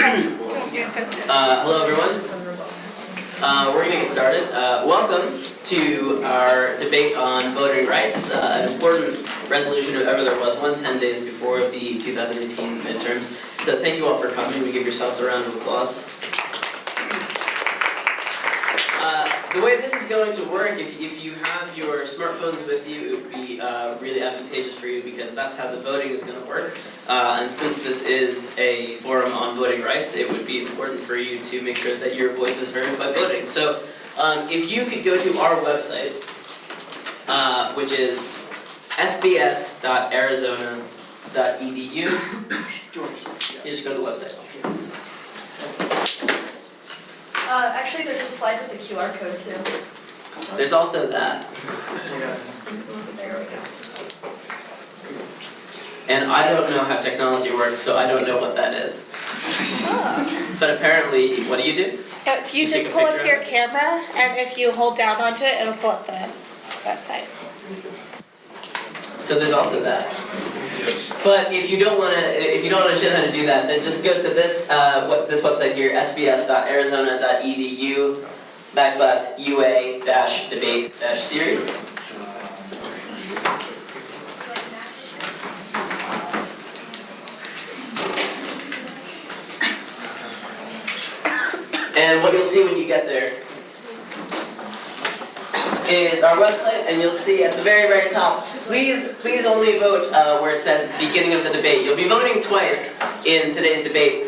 Hello everyone. We're going to get started. Welcome to our debate on voting rights, an important resolution if ever there was, 10 days before the 2018 midterms. So thank you all for coming. We give yourselves a round of applause. The way this is going to work, if you have your smartphones with you, it would be really advantageous for you because that's how the voting is going to work. And since this is a forum on voting rights, it would be important for you to make sure that your voice is heard by voting. So if you could go to our website, which is sbs.arizona.edu, you just go to the website. Actually, there's a slide with the QR code too. There's also that. There we go. And I don't know how technology works, so I don't know what that is. Oh. But apparently, what do? If you just pull up your camera, and if you hold down onto it, it'll pull up the website. So there's also that. But if you don't want to understand how to do that, then just go to this this website here, sbs.arizona.edu/UA-debate-series. And what you'll see when you get there is our website, and you'll see at the very, very top, please only vote where it says beginning of the debate. You'll be voting twice in today's debate.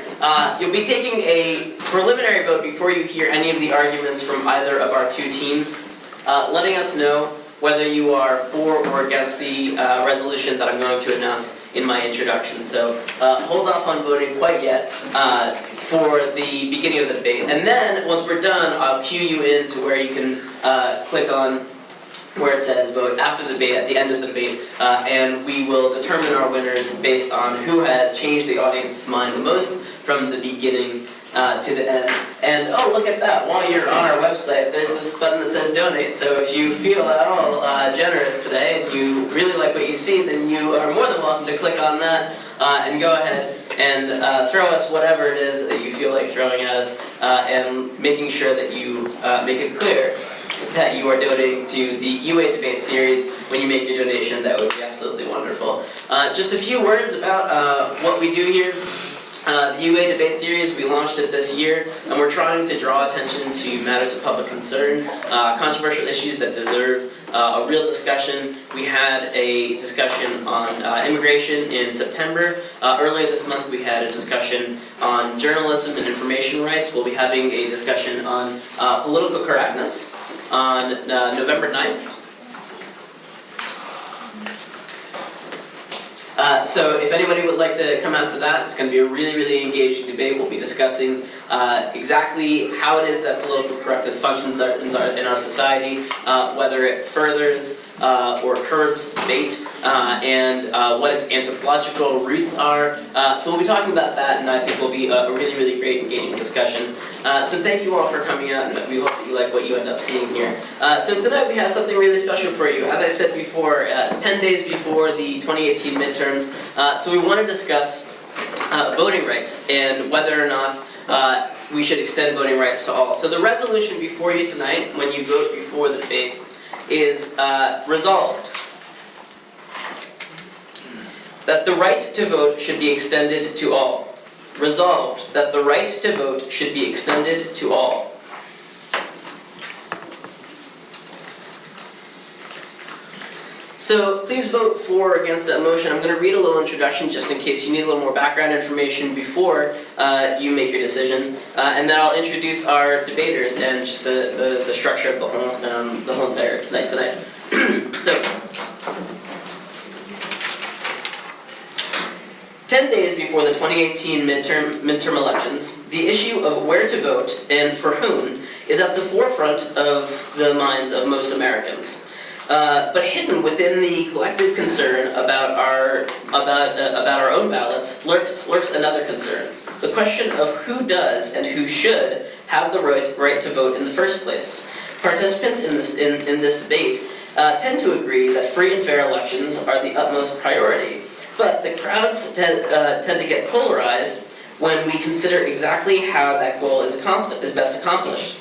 You'll be taking a preliminary vote before you hear any of the arguments from either of our two teams, letting us know whether you are for or against the resolution that I'm going to announce in my introduction. So hold off on voting quite yet for the beginning of the debate. And then, once we're done, I'll cue you in to where you can click on where it says vote after the debate, at the end of the debate, and we will determine our winners based on who has changed the audience's mind the most from the beginning to the end. And oh, look at that, while you're on our website, there's this button that says donate. So if you feel at all generous today, if you really like what you see, then you are more than welcome to click on that and go ahead and throw us whatever it is that you feel like throwing at us, and making sure that you make it clear that you are donating to the UA debate series. When you make your donation, that would be absolutely wonderful. Just a few words about what we do here. The UA debate series, we launched it this year, and we're trying to draw attention to matters of public concern, controversial issues that deserve a real discussion. We had a discussion on immigration in September. Earlier this month we had a discussion on journalism and information rights. We'll be having a discussion on political correctness on November 9th. So if anybody would like to come out to that, it's going to be a really, really engaging debate. We'll be discussing exactly how it is that political correctness functions in our society, whether it furthers or curbs debate, and what its anthropological roots are. So we'll be talking about that, and I think will be a really, really great engaging discussion. So thank you all for coming out, and we hope that you like what you end up seeing here. So tonight we have something really special for you. As I said before, it's 10 days before the 2018 midterms, so we want to discuss voting rights and whether or not we should extend voting rights to all. So the resolution before you tonight, when you vote before the debate, is resolved that the right to vote should be extended to all. Resolved that the right to vote should be extended to all. So please vote for or against that motion. I'm going to read a little introduction just in case you need a little more background information before you make your decision. And then I'll introduce our debaters and just the structure of the whole entire night tonight. So, 10 days before the 2018 midterm elections, the issue of where to vote and for whom is at the forefront of the minds of most Americans. But hidden within the collective concern about our own ballots lurks another concern: the question of who does and who should have the right to vote in the first place. Participants in this debate tend to agree that free and fair elections are the utmost priority, but the crowds tend to get polarized when we consider exactly how that goal is best accomplished.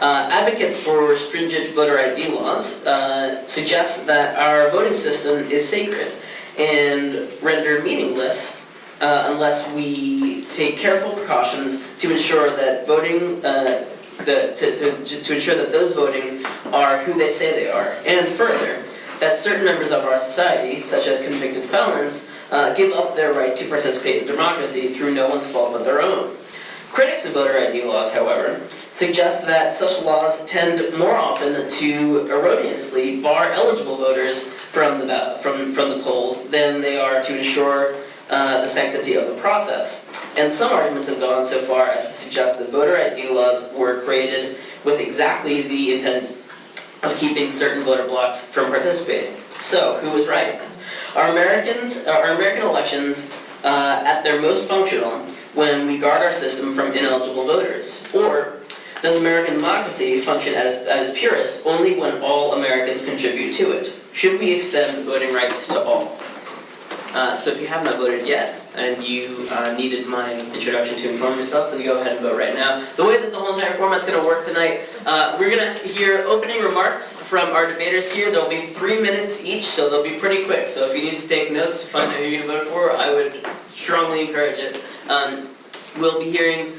Advocates for stringent voter ID laws suggest that our voting system is sacred and rendered meaningless unless we take careful precautions to ensure that voting, to ensure that those voting are who they say they are, and further, that certain members of our society, such as convicted felons, give up their right to participate in democracy through no one's fault but their own. Critics of voter ID laws, however, suggest that such laws tend more often to erroneously bar eligible voters from the polls than they are to ensure the sanctity of the process. And some arguments have gone so far as to suggest that voter ID laws were created with exactly the intent of keeping certain voter blocks from participating. So, who was right? Are American elections at their most functional when we guard our system from ineligible voters? Or does American democracy function at its purest only when all Americans contribute to it? Should we extend voting rights to all? So if you have not voted yet, and you needed my introduction to inform yourself, then go ahead and vote right now. The way that the whole entire format's going to work tonight, we're going to hear opening remarks from our debaters here. There'll be 3 minutes each, so they'll be pretty quick. So if you need to take notes to find out who you're going to vote for, I would strongly encourage it. We'll be hearing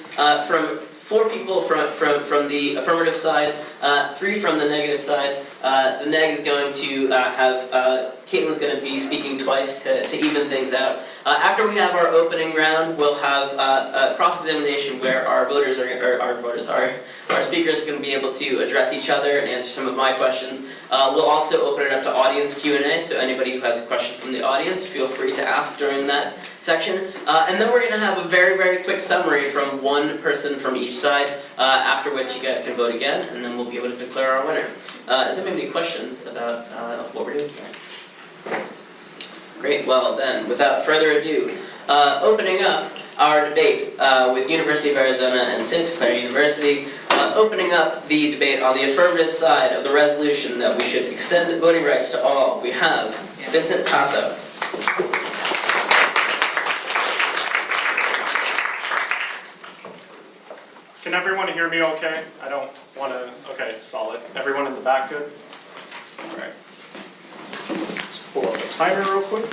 from 4 people from the affirmative side, 3 from the negative side. The neg is going to have, Caitlin's going to be speaking twice to even things out. After we have our opening round, we'll have a cross-examination where our speakers are going to be able to address each other and answer some of my questions. We'll also open it up to audience Q&A, so anybody who has a question from the audience, feel free to ask during that section. And then we're going to have a very, very quick summary from one person from each side, after which you guys can vote again, and then we'll be able to declare our winner. Does anybody have any questions about what we're doing tonight? Great, well then, without further ado, opening up our debate with University of Arizona and St. Clair University, opening up the debate on the affirmative side of the resolution that we should extend voting rights to all, we have Vincent Passo. Can everyone hear me okay? I don't want to, okay, solid. Everyone in the back good? All right. Let's pull up the timer real quick.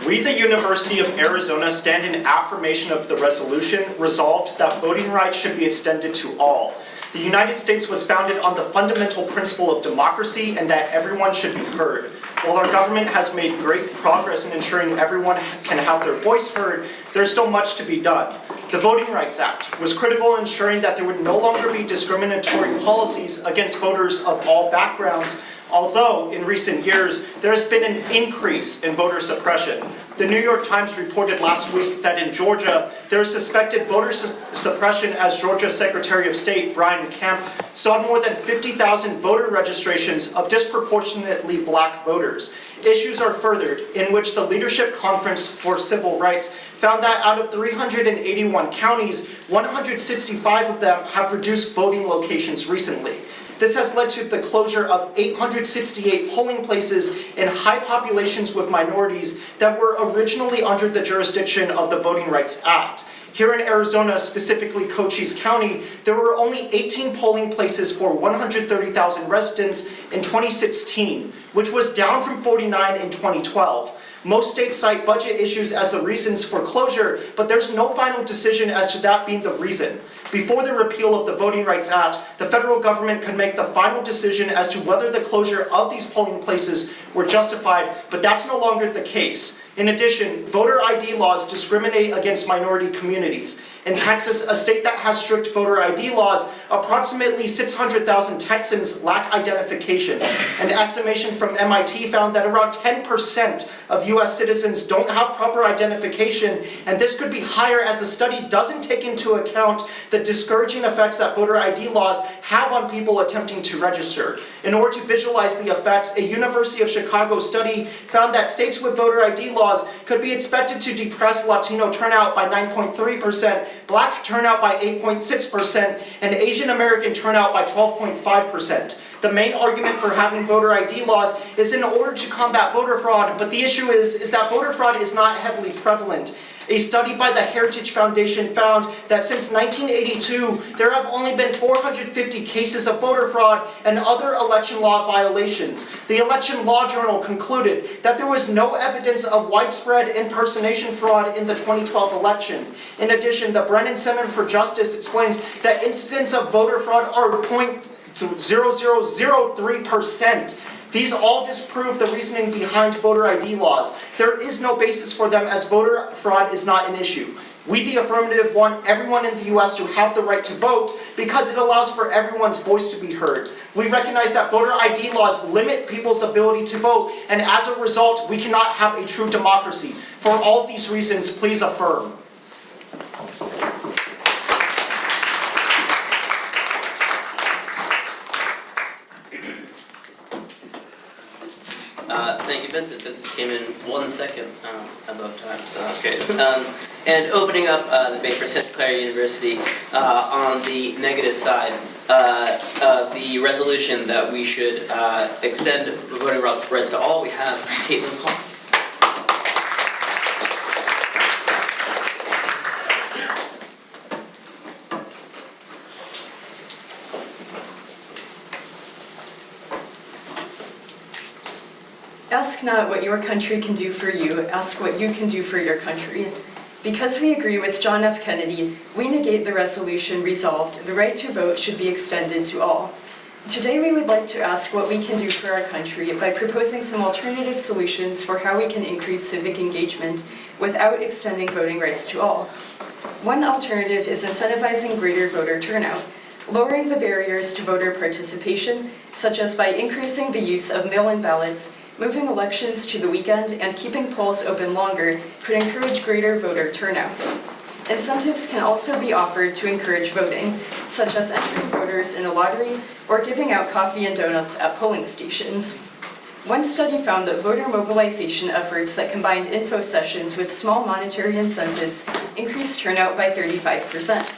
We, the University of Arizona, stand in affirmation of the resolution resolved that voting rights should be extended to all. The United States was founded on the fundamental principle of democracy and that everyone should be heard. While our government has made great progress in ensuring everyone can have their voice heard, there's still much to be done. The Voting Rights Act was critical in ensuring that there would no longer be discriminatory policies against voters of all backgrounds, although in recent years there has been an increase in voter suppression. The New York Times reported last week that in Georgia, there is suspected voter suppression as Georgia Secretary of State Brian Kemp sought more than 50,000 voter registrations of disproportionately black voters. Issues are furthered in which the Leadership Conference for Civil Rights found that out of 381 counties, 165 of them have reduced voting locations recently. This has led to the closure of 868 polling places in high populations with minorities that were originally under the jurisdiction of the Voting Rights Act. Here in Arizona, specifically Cochise County, there were only 18 polling places for 130,000 residents in 2016, which was down from 49 in 2012. Most states cite budget issues as the reasons for closure, but there's no final decision as to that being the reason. Before the repeal of the Voting Rights Act, the federal government could make the final decision as to whether the closure of these polling places were justified, but that's no longer the case. In addition, voter ID laws discriminate against minority communities. In Texas, a state that has strict voter ID laws, approximately 600,000 Texans lack identification. An estimation from MIT found that around 10% of US citizens don't have proper identification, and this could be higher as the study doesn't take into account the discouraging effects that voter ID laws have on people attempting to register. In order to visualize the effects, a University of Chicago study found that states with voter ID laws could be expected to depress Latino turnout by 9.3%, Black turnout by 8.6%, and Asian American turnout by 12.5%. The main argument for having voter ID laws is in order to combat voter fraud, but the issue is that voter fraud is not heavily prevalent. A study by the Heritage Foundation found that since 1982, there have only been 450 cases of voter fraud and other election law violations. The Election Law Journal concluded that there was no evidence of widespread impersonation fraud in the 2012 election. In addition, the Brennan Center for Justice explains that incidents of voter fraud are 0.0003%. These all disprove the reasoning behind voter ID laws. There is no basis for them as voter fraud is not an issue. We, the affirmative, want everyone in the U.S. to have the right to vote because it allows for everyone's voice to be heard. We recognize that voter ID laws limit people's ability to vote, and as a result, we cannot have a true democracy. For all of these reasons, please affirm. Thank you, Vincent. Vincent came in 1 second above time, so that's great. And opening up the debate for Santa Clara University on the negative side of the resolution that we should extend voting rights to all, we have Caitlin Paul. Ask not what your country can do for you, ask what you can do for your country. Because we agree with John F. Kennedy, we negate the resolution resolved, the right to vote should be extended to all. Today we would like to ask what we can do for our country by proposing some alternative solutions for how we can increase civic engagement without extending voting rights to all. One alternative is incentivizing greater voter turnout, lowering the barriers to voter participation, such as by increasing the use of mail-in ballots, moving elections to the weekend, and keeping polls open longer could encourage greater voter turnout. Incentives can also be offered to encourage voting, such as entering voters in a lottery or giving out coffee and donuts at polling stations. One study found that voter mobilization efforts that combined info sessions with small monetary incentives increased turnout by 35%.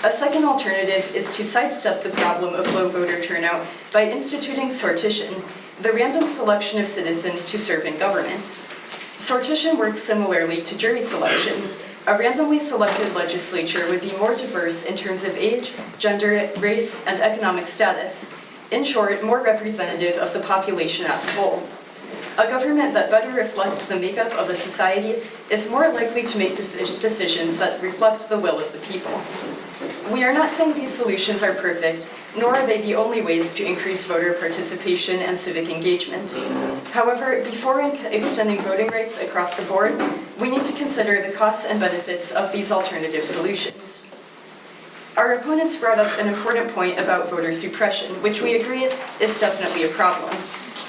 A second alternative is to sidestep the problem of low voter turnout by instituting sortition, the random selection of citizens to serve in government. Sortition works similarly to jury selection. A randomly selected legislature would be more diverse in terms of age, gender, race, and economic status. In short, more representative of the population as a whole. A government that better reflects the makeup of a society is more likely to make decisions that reflect the will of the people. We are not saying these solutions are perfect, nor are they the only ways to increase voter participation and civic engagement. However, before extending voting rights across the board, we need to consider the costs and benefits of these alternative solutions. Our opponents brought up an important point about voter suppression, which we agree is definitely a problem.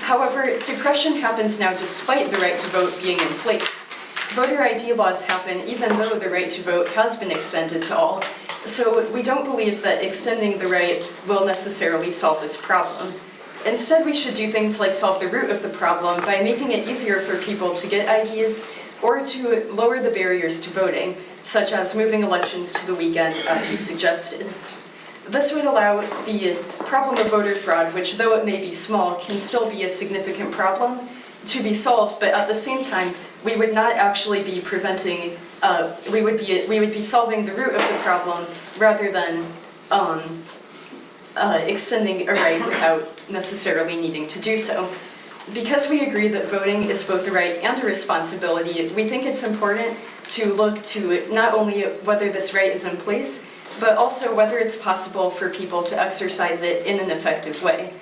However, suppression happens now despite the right to vote being in place. Voter ID laws happen even though the right to vote has been extended to all, so we don't believe that extending the right will necessarily solve this problem. Instead, we should do things like solve the root of the problem by making it easier for people to get IDs or to lower the barriers to voting, such as moving elections to the weekend as we suggested. This would allow the problem of voter fraud, which though it may be small, can still be a significant problem, to be solved, but at the same time, we would not actually be preventing, we would be solving the root of the problem rather than extending a right without necessarily needing to do so. Because we agree that voting is both a right and a responsibility, we think it's important to look to not only whether this right is in place, but also whether it's possible for people to exercise it in an effective way.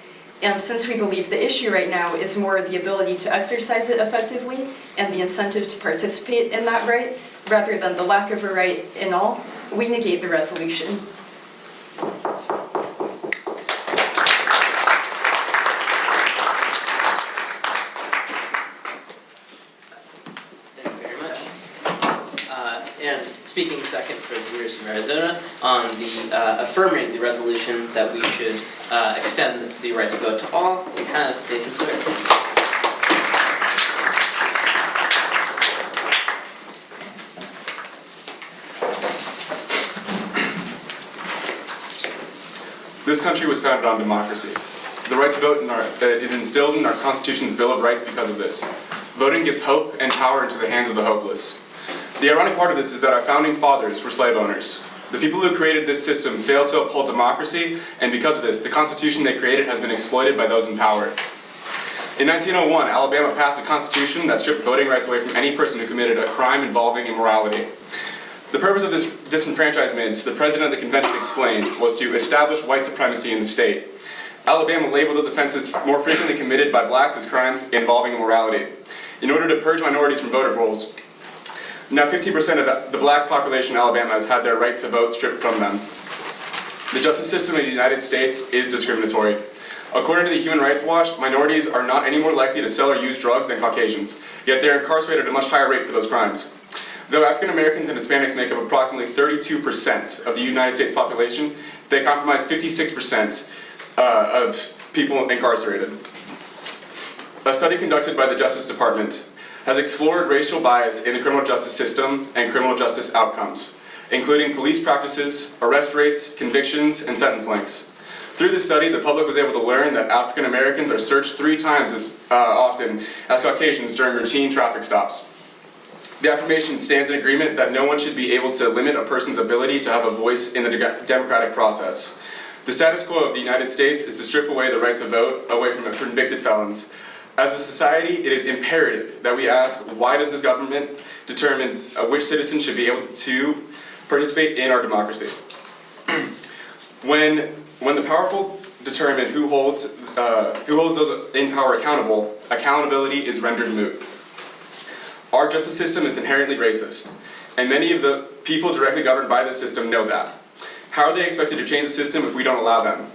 And since we believe the issue right now is more the ability to exercise it effectively and the incentive to participate in that right, rather than the lack of a right in all, we negate the resolution. And speaking second for the University of Arizona on the affirming the resolution that we should extend the right to vote to all, we have Nathan Sawyer. This country was founded on democracy. the right to vote is instilled in our Constitution's Bill of Rights because of this. Voting gives hope and power into the hands of the hopeless. The ironic part of this is that our founding fathers were slave owners. The people who created this system failed to uphold democracy, and because of this, the Constitution they created has been exploited by those in power. In 1901, Alabama passed a constitution that stripped voting rights away from any person who committed a crime involving immorality. The purpose of this disenfranchisement, the president of the convention explained, was to establish white supremacy in the state. Alabama labeled those offenses more frequently committed by blacks as crimes involving immorality, in order to purge minorities from voter rolls. Now 15% of the black population in Alabama has had their right to vote stripped from them. The justice system in the United States is discriminatory. According to the Human Rights Watch, minorities are not any more likely to sell or use drugs than Caucasians, yet they are incarcerated at a much higher rate for those crimes. Though African Americans and Hispanics make up approximately 32% of the United States population, they comprise 56% of people incarcerated. A study conducted by the Justice Department has explored racial bias in the criminal justice system and criminal justice outcomes, including police practices, arrest rates, convictions, and sentence lengths. Through this study, the public was able to learn that African Americans are searched 3 times as often as Caucasians during routine traffic stops. The affirmation stands in agreement that no one should be able to limit a person's ability to have a voice in the democratic process. The status quo of the United States is to strip away the right to vote away from convicted felons. As a society, it is imperative that we ask, why does this government determine which citizens should be able to participate in our democracy? When the powerful determine who holds those in power accountable, accountability is rendered moot. Our justice system is inherently racist, and many of the people directly governed by this system know that. How are they expected to change the system if we don't allow them?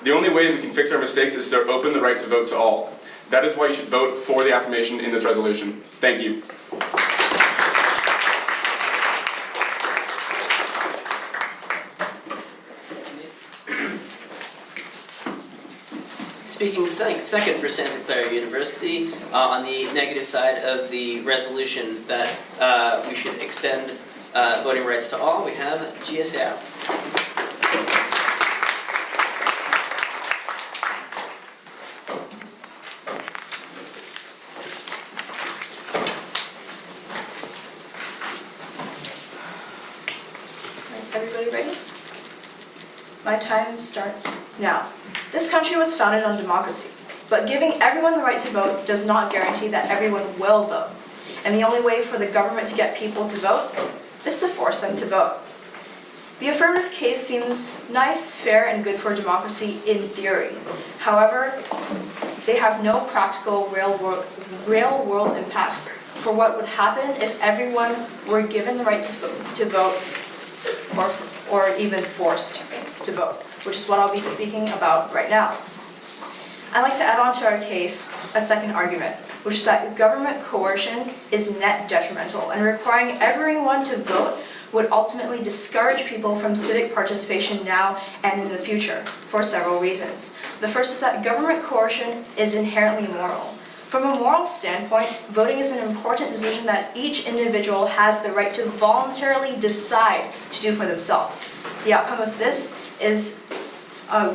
The only way we can fix our mistakes is to open the right to vote to all. That is why you should vote for the affirmation in this resolution. Thank you. Speaking second for Santa Clara University, on the negative side of the resolution that we should extend voting rights to all, we have Gia Sao. Everybody ready? My time starts now. This country was founded on democracy, but giving everyone the right to vote does not guarantee that everyone will vote. And the only way for the government to get people to vote is to force them to vote. The affirmative case seems nice, fair, and good for democracy in theory. However, they have no practical real-world impacts for what would happen if everyone were given the right to vote or even forced to vote, which is what I'll be speaking about right now. I'd like to add on to our case a second argument, which is that government coercion is net detrimental, and requiring everyone to vote would ultimately discourage people from civic participation now and in the future for several reasons. The first is that government coercion is inherently immoral. From a moral standpoint, voting is an important decision that each individual has the right to voluntarily decide to do for themselves. The outcome of this is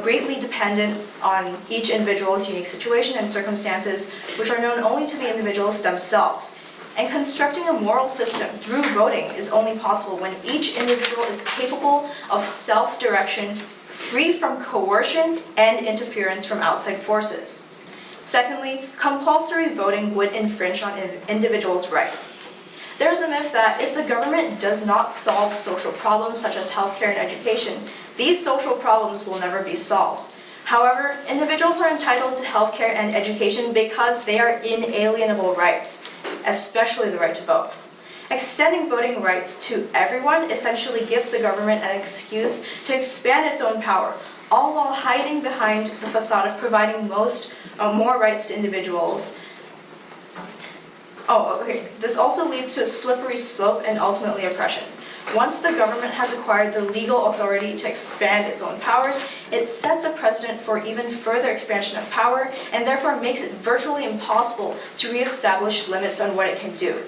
greatly dependent on each individual's unique situation and circumstances, which are known only to the individuals themselves. And constructing a moral system through voting is only possible when each individual is capable of self-direction, free from coercion and interference from outside forces. Secondly, compulsory voting would infringe on individuals' rights. There is a myth that if the government does not solve social problems such as healthcare and education, these social problems will never be solved. However, individuals are entitled to healthcare and education because they are inalienable rights, especially the right to vote. Extending voting rights to everyone essentially gives the government an excuse to expand its own power, all while hiding behind the facade of providing more rights to individuals. This also leads to a slippery slope and ultimately oppression. Once the government has acquired the legal authority to expand its own powers, it sets a precedent for even further expansion of power and therefore makes it virtually impossible to reestablish limits on what it can do.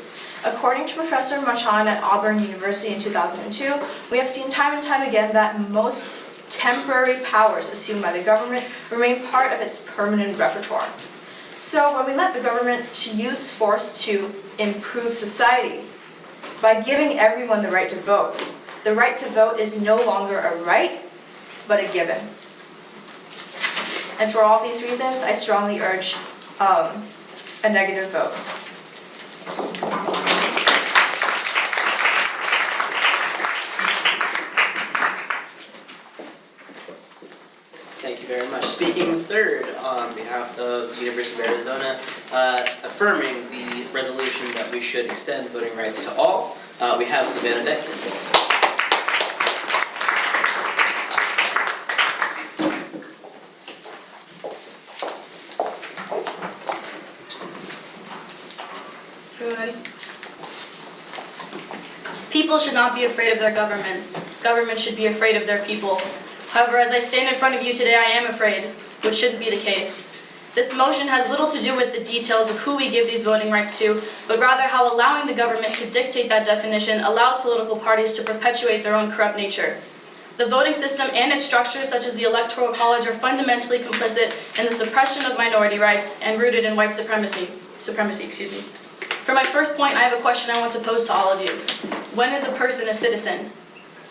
According to Professor Machan at Auburn University in 2002, we have seen time and time again that most temporary powers assumed by the government remain part of its permanent repertoire. So when we let the government to use force to improve society by giving everyone the right to vote, the right to vote is no longer a right, but a given. And for all these reasons, I strongly urge a negative vote. Thank you very much. Speaking third on behalf of the University of Arizona, affirming the resolution that we should extend voting rights to all, we have Savannah Decker. People should not be afraid of their governments. Governments should be afraid of their people. However, as I stand in front of you today, I am afraid, which shouldn't be the case. This motion has little to do with the details of who we give these voting rights to, but rather how allowing the government to dictate that definition allows political parties to perpetuate their own corrupt nature. The voting system and its structures, such as the Electoral College, are fundamentally complicit in the suppression of minority rights and rooted in white supremacy. For my first point, I have a question I want to pose to all of you. When is a person a citizen?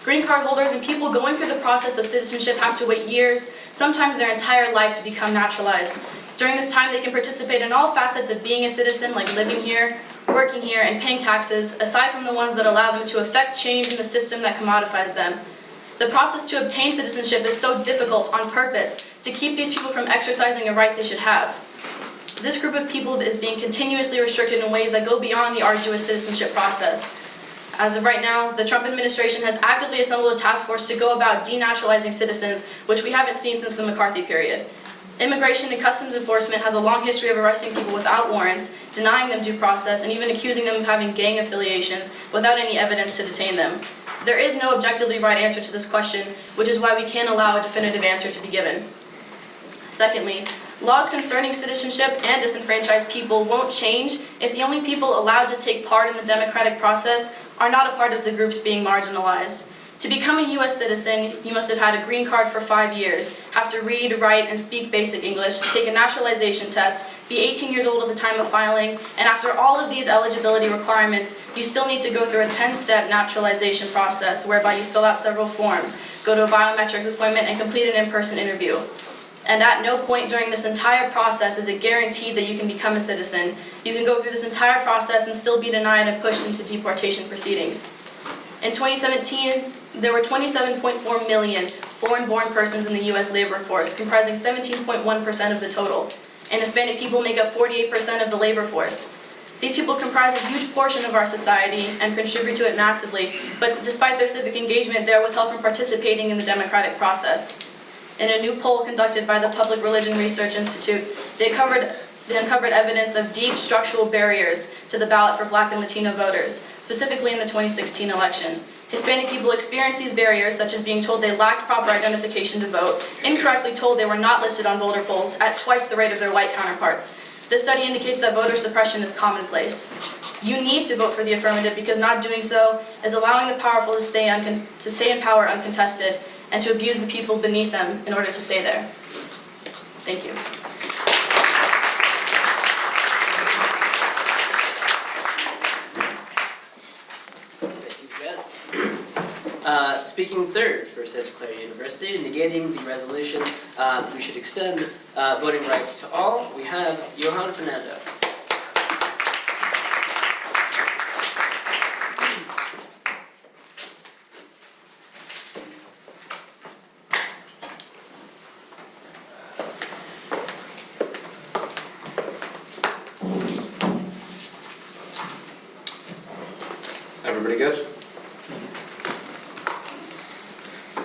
Green card holders and people going through the process of citizenship have to wait years, sometimes their entire life, to become naturalized. During this time, they can participate in all facets of being a citizen, like living here, working here, and paying taxes, aside from the ones that allow them to affect change in the system that commodifies them. The process to obtain citizenship is so difficult on purpose to keep these people from exercising a right they should have. This group of people is being continuously restricted in ways that go beyond the arduous citizenship process. As of right now, the Trump administration has actively assembled a task force to go about denaturalizing citizens, which we haven't seen since the McCarthy period. Immigration and Customs Enforcement has a long history of arresting people without warrants, denying them due process, and even accusing them of having gang affiliations without any evidence to detain them. There is no objectively right answer to this question, which is why we can't allow a definitive answer to be given. Secondly, laws concerning citizenship and disenfranchised people won't change if the only people allowed to take part in the democratic process are not a part of the groups being marginalized. To become a U.S. citizen, you must have had a green card for 5 years, have to read, write, and speak basic English, take a naturalization test, be 18 years old at the time of filing, and after all of these eligibility requirements, you still need to go through a 10-step naturalization process whereby you fill out several forms, go to a biometrics appointment, and complete an in-person interview. And at no point during this entire process is it guaranteed that you can become a citizen. You can go through this entire process and still be denied and pushed into deportation proceedings. In 2017, there were 27.4 million foreign-born persons in the U.S. labor force, comprising 17.1% of the total. And Hispanic people make up 48% of the labor force. These people comprise a huge portion of our society and contribute to it massively, but despite their civic engagement, they are withheld from participating in the democratic process. In a new poll conducted by the Public Religion Research Institute, they uncovered evidence of deep structural barriers to the ballot for Black and Latino voters, specifically in the 2016 election. Hispanic people experienced these barriers, such as being told they lacked proper identification to vote, incorrectly told they were not listed on voter rolls at twice the rate of their white counterparts. This study indicates that voter suppression is commonplace. You need to vote for the affirmative because not doing so is allowing the powerful to stay in power uncontested and to abuse the people beneath them in order to stay there. Thank you. Speaking third for Santa Clara University, negating the resolution that we should extend voting rights to all, we have Johan Fernando. Everybody good?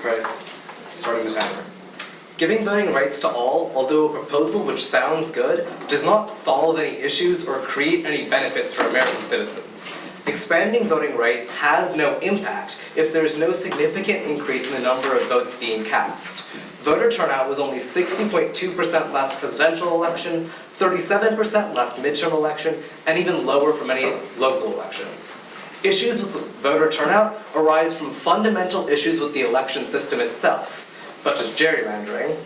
Right, starting the timer. Giving voting rights to all, although a proposal which sounds good, does not solve any issues or create any benefits for American citizens. Expanding voting rights has no impact if there is no significant increase in the number of votes being cast. Voter turnout was only 60.2% last presidential election, 37% last midterm election, and even lower for many local elections. Issues with voter turnout arise from fundamental issues with the election system itself. such as gerrymandering,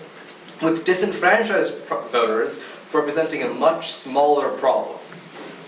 with disenfranchised voters representing a much smaller problem.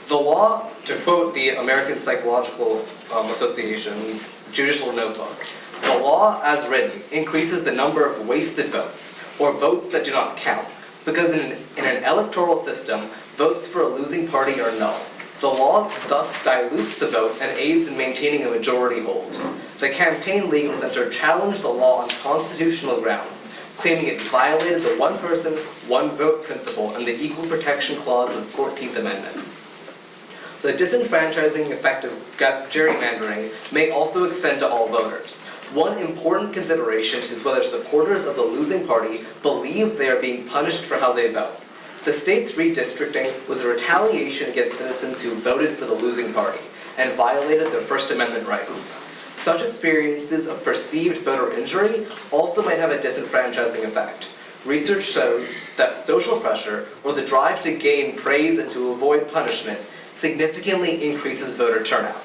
The law, to quote the American Psychological Association's Judicial Notebook, the law as written increases the number of wasted votes, or votes that do not count, because in an electoral system, votes for a losing party are null. The law thus dilutes the vote and aids in maintaining a majority hold. The Campaign Legal Center challenged the law on constitutional grounds, claiming it violated the one person, one vote principle and the Equal Protection Clause of the 14th Amendment. The disenfranchising effect of gerrymandering may also extend to all voters. One important consideration is whether supporters of the losing party believe they are being punished for how they vote. The state's redistricting was a retaliation against citizens who voted for the losing party and violated their First Amendment rights. Such experiences of perceived voter injury also might have a disenfranchising effect. Research shows that social pressure, or the drive to gain praise and to avoid punishment, significantly increases voter turnout.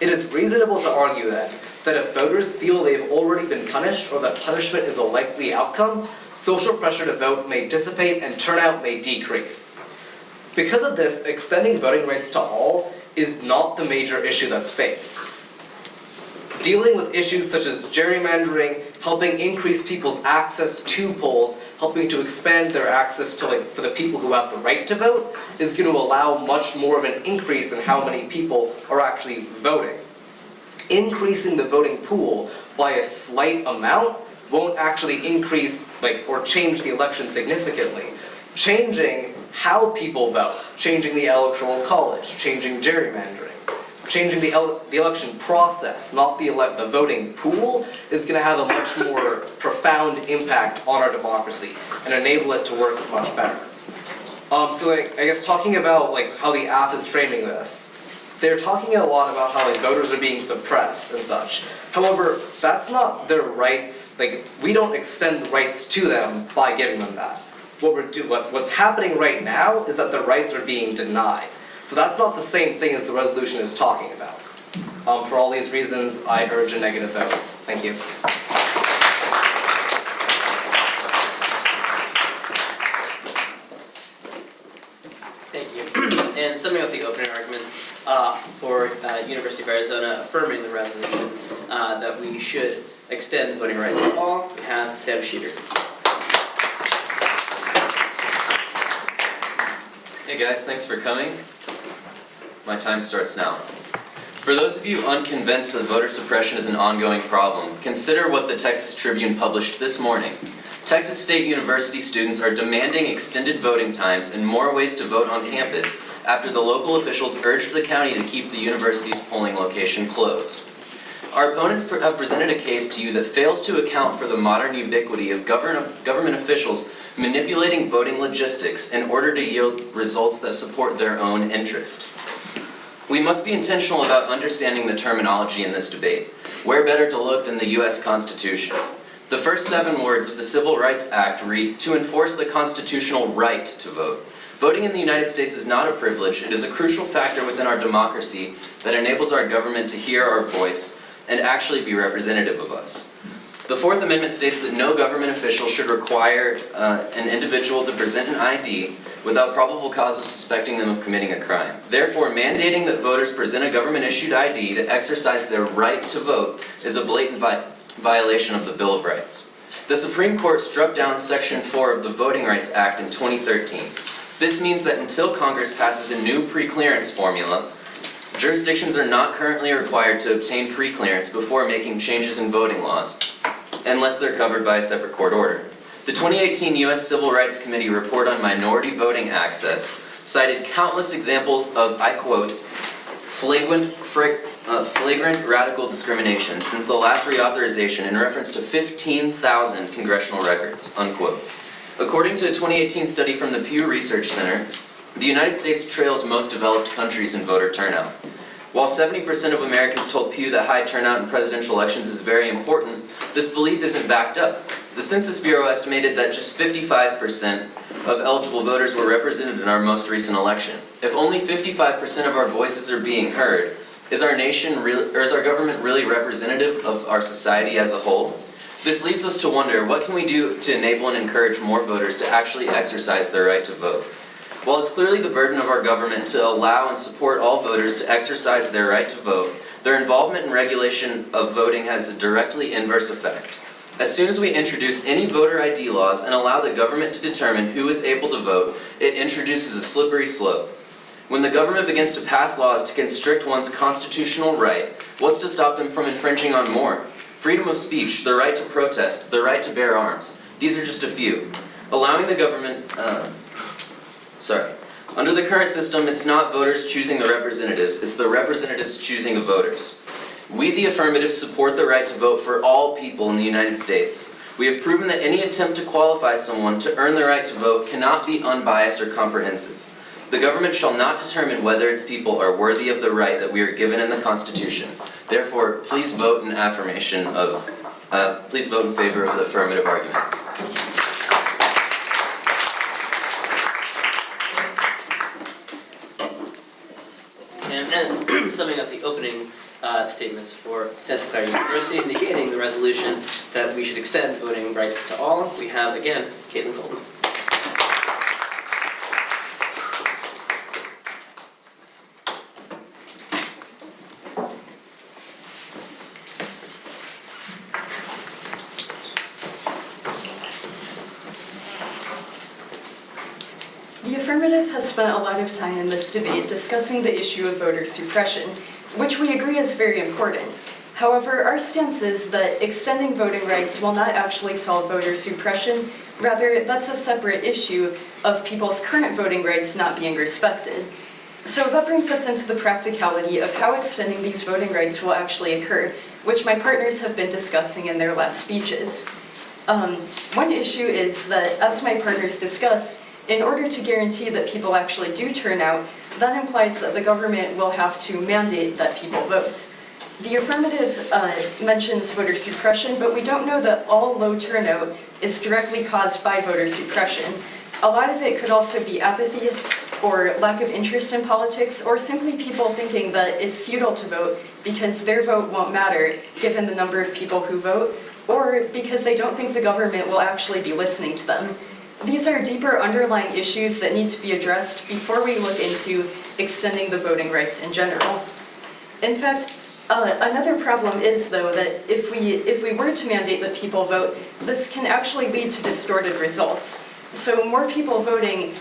It is reasonable to argue then that if voters feel they've already been punished or that punishment is a likely outcome, social pressure to vote may dissipate and turnout may decrease. Because of this, extending voting rights to all is not the major issue that's faced. Dealing with issues such as gerrymandering, helping increase people's access to polls, helping to expand their access to, for the people who have the right to vote, is going to allow much more of an increase in how many people are actually voting. Increasing the voting pool by a slight amount won't actually increase, or change the election significantly. Changing how people vote, changing the electoral college, changing gerrymandering, changing the election process, not the voting pool, is going to have a much more profound impact on our democracy and enable it to work much better. I guess talking about how the app is framing this, they're talking a lot about how voters are being suppressed and such. However, that's not their rights. We don't extend rights to them by giving them that. What's happening right now is that their rights are being denied. So that's not the same thing as the resolution is talking about. For all these reasons, I urge a negative vote. Thank you. Thank you. And summing up the opening arguments for University of Arizona affirming the resolution that we should extend voting rights to all, we have Sam Sheeter. Hey guys, thanks for coming. My time starts now. For those of you unconvinced that voter suppression is an ongoing problem, consider what the Texas Tribune published this morning. Texas State University students are demanding extended voting times and more ways to vote on campus after the local officials urged the county to keep the university's polling location closed. Our opponents have presented a case to you that fails to account for the modern ubiquity of government officials manipulating voting logistics in order to yield results that support their own interest. We must be intentional about understanding the terminology in this debate. Where better to look than the U.S. Constitution? The first 7 words of the Civil Rights Act read, "To enforce the constitutional right to vote." Voting in the United States is not a privilege, it is a crucial factor within our democracy that enables our government to hear our voice and actually be representative of us. The Fourth Amendment states that no government official should require an individual to present an ID without probable cause of suspecting them of committing a crime. Therefore, mandating that voters present a government-issued ID to exercise their right to vote is a blatant violation of the Bill of Rights. The Supreme Court struck down Section 4 of the Voting Rights Act in 2013. This means that until Congress passes a new pre-clearance formula, jurisdictions are not currently required to obtain pre-clearance before making changes in voting laws, unless they're covered by a separate court order. The 2018 U.S. Civil Rights Committee report on minority voting access cited countless examples of, I quote, flagrant radical discrimination since the last reauthorization in reference to 15,000 congressional records, unquote. According to a 2018 study from the Pew Research Center, the United States trails most developed countries in voter turnout. While 70% of Americans told Pew that high turnout in presidential elections is very important, this belief isn't backed up. The Census Bureau estimated that just 55% of eligible voters were represented in our most recent election. If only 55% of our voices are being heard, is our government really representative of our society as a whole? This leaves us to wonder, what can we do to enable and encourage more voters to actually exercise their right to vote? While it's clearly the burden of our government to allow and support all voters to exercise their right to vote, their involvement in regulation of voting has a directly inverse effect. As soon as we introduce any voter ID laws and allow the government to determine who is able to vote, it introduces a slippery slope. When the government begins to pass laws to constrict one's constitutional right, what's to stop them from infringing on more? Freedom of speech, the right to protest, the right to bear arms. These are just a few. Allowing the government, Under the current system, it's not voters choosing the representatives, it's the representatives choosing the voters. We, the affirmative, support the right to vote for all people in the United States. We have proven that any attempt to qualify someone to earn the right to vote cannot be unbiased or comprehensive. The government shall not determine whether its people are worthy of the right that we are given in the Constitution. Therefore, please vote in favor of the affirmative argument. And summing up the opening statements for Santa Clara University indicating the resolution that we should extend voting rights to all, we have again Caitlin Colton. The affirmative has spent a lot of time in this debate discussing the issue of voter suppression, which we agree is very important. However, our stance is that extending voting rights will not actually solve voter suppression. Rather, that's a separate issue of people's current voting rights not being respected. So that brings us into the practicality of how extending these voting rights will actually occur, which my partners have been discussing in their last speeches. One issue is that, as my partners discussed, in order to guarantee that people actually do turn out, that implies that the government will have to mandate that people vote. The affirmative mentions voter suppression, but we don't know that all low turnout is directly caused by voter suppression. A lot of it could also be apathy or lack of interest in politics, or simply people thinking that it's futile to vote because their vote won't matter given the number of people who vote, or because they don't think the government will actually be listening to them. These are deeper underlying issues that need to be addressed before we look into extending the voting rights in general. In fact, another problem is, though, that if we were to mandate that people vote, this can actually lead to distorted results. So more people voting,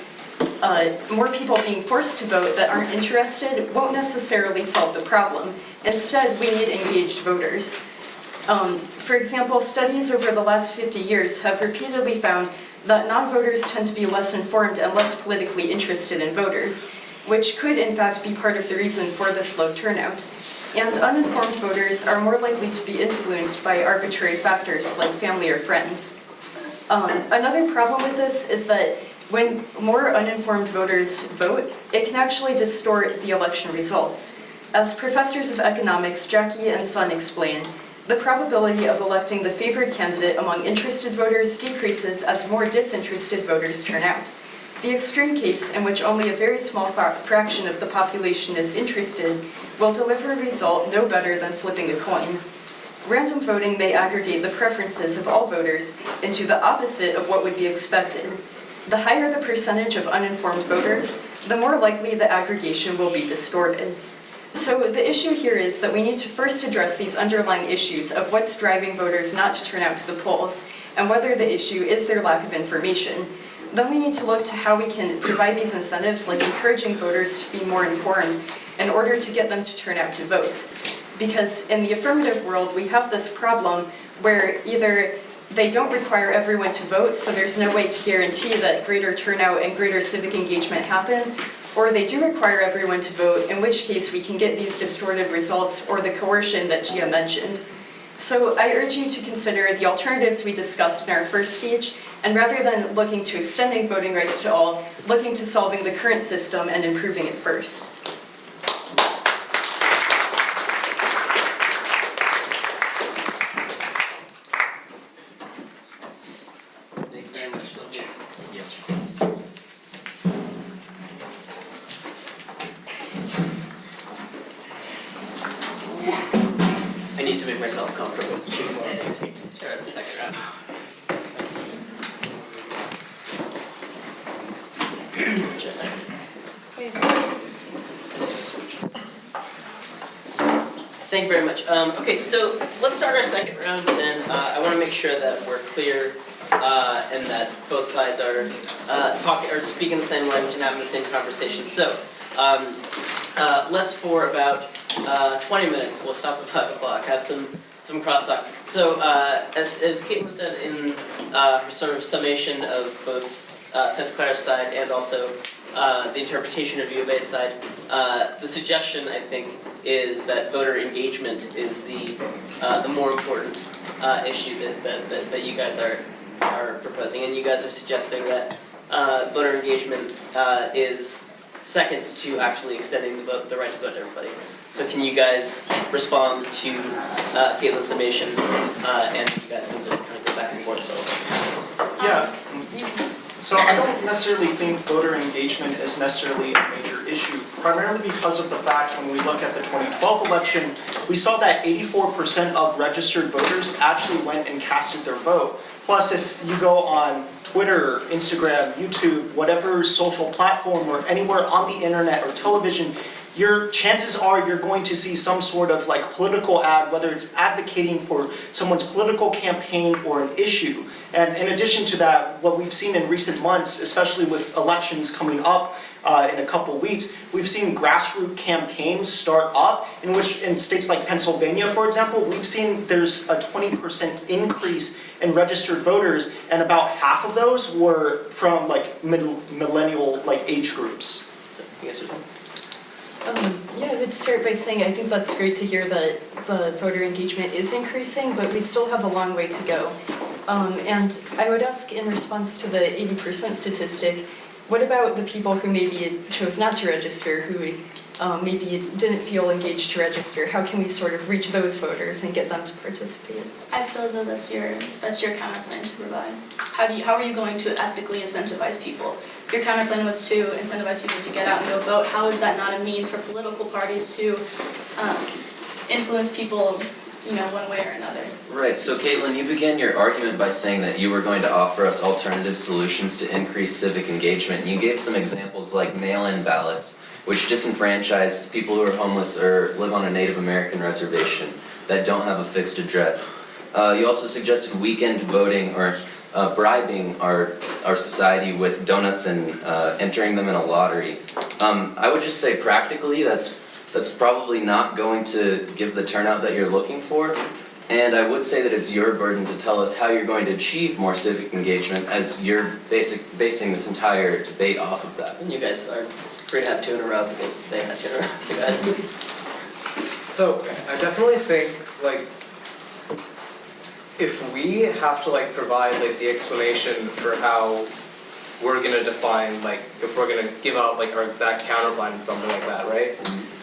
more people being forced to vote that aren't interested won't necessarily solve the problem. Instead, we need engaged voters. For example, studies over the last 50 years have repeatedly found that non-voters tend to be less informed and less politically interested in voters, which could in fact be part of the reason for this low turnout. And uninformed voters are more likely to be influenced by arbitrary factors like family or friends. Another problem with this is that when more uninformed voters vote, it can actually distort the election results. As professors of economics Jackie and Sun explain, the probability of electing the favored candidate among interested voters decreases as more disinterested voters turn out. The extreme case, in which only a very small fraction of the population is interested, will deliver a result no better than flipping a coin. Random voting may aggregate the preferences of all voters into the opposite of what would be expected. The higher the percentage of uninformed voters, the more likely the aggregation will be distorted. So the issue here is that we need to first address these underlying issues of what's driving voters not to turn out to the polls, and whether the issue is their lack of information. Then we need to look to how we can provide these incentives, like encouraging voters to be more informed, in order to get them to turn out to vote. Because in the affirmative world, we have this problem where either they don't require everyone to vote, so there's no way to guarantee that greater turnout and greater civic engagement happen, or they do require everyone to vote, in which case we can get these distorted results or the coercion that Gia mentioned. So I urge you to consider the alternatives we discussed in our first speech, and rather than looking to extending voting rights to all, looking to solving the current system and improving it first. Thank you very much, Sylvia. I need to make myself comfortable and take this chair in the second round. Thank you very much. Okay, so let's start our second round, and I want to make sure that we're clear and that both sides are talking or speaking the same language and having the same conversation. So let's for about 20 minutes. We'll stop at 5 o'clock. Have some crosstalk. So as Caitlin said in her sort of summation of both Santa Clara's side and also the interpretation of U of A's side, the suggestion I think is that voter engagement is the more important issue that you guys are proposing, and you guys are suggesting that voter engagement is second to actually extending the right to vote to everybody. So can you guys respond to Caitlin's summation, and you guys can just kind of go back and forth a little bit. Yeah. So I don't necessarily think voter engagement is necessarily a major issue, primarily because of the fact when we look at the 2012 election, we saw that 84% of registered voters actually went and casted their vote. Plus, if you go on Twitter, Instagram, YouTube, whatever social platform or anywhere on the internet or television, your chances are you're going to see some sort of like political ad, whether it's advocating for someone's political campaign or an issue. And in addition to that, what we've seen in recent months, especially with elections coming up in a couple weeks, we've seen grassroots campaigns start up in which, in states like Pennsylvania, for example, we've seen there's a 20% increase in registered voters, and about half of those were from like millennial like age groups. So you guys are Yeah, I would start by saying I think that's great to hear that the voter engagement is increasing, but we still have a long way to go. And I would ask in response to the 80% statistic, what about the people who maybe chose not to register, who maybe didn't feel engaged to register? How can we sort of reach those voters and get them to participate? I feel as though that's your counterplan to provide. How are you going to ethically incentivize people? Your counterplan was to incentivize people to get out and go vote. How is that not a means for political parties to influence people, one way or another? Right, so Caitlin, you began your argument by saying that you were going to offer us alternative solutions to increase civic engagement. You gave some examples like mail-in ballots, which disenfranchise people who are homeless or live on a Native American reservation that don't have a fixed address. You also suggested weekend voting or bribing our society with donuts and entering them in a lottery. I would just say practically that's probably not going to give the turnout that you're looking for. And I would say that it's your burden to tell us how you're going to achieve more civic engagement, as you're basing this entire debate off of that. And you guys are free to have two in a row because they had two in a row. So go ahead. So I definitely think like if we have to like provide like the explanation for how we're gonna define like if we're gonna give out like our exact counterplan and something like that, right?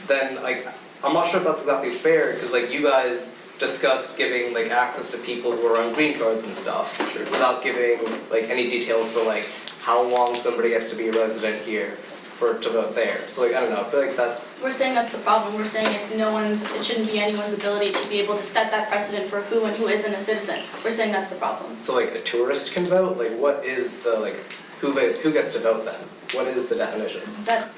Then like I'm not sure if that's exactly fair because like you guys discussed giving like access to people who are on green cards and stuff without giving like any details for like how long somebody has to be a resident here to vote there. So like I don't know, I feel like We're saying that's the problem. We're saying it shouldn't be anyone's ability to be able to set that precedent for who and who isn't a citizen. We're saying that's the problem. so like a tourist can vote? Like what is the like who gets to vote then? What is the definition?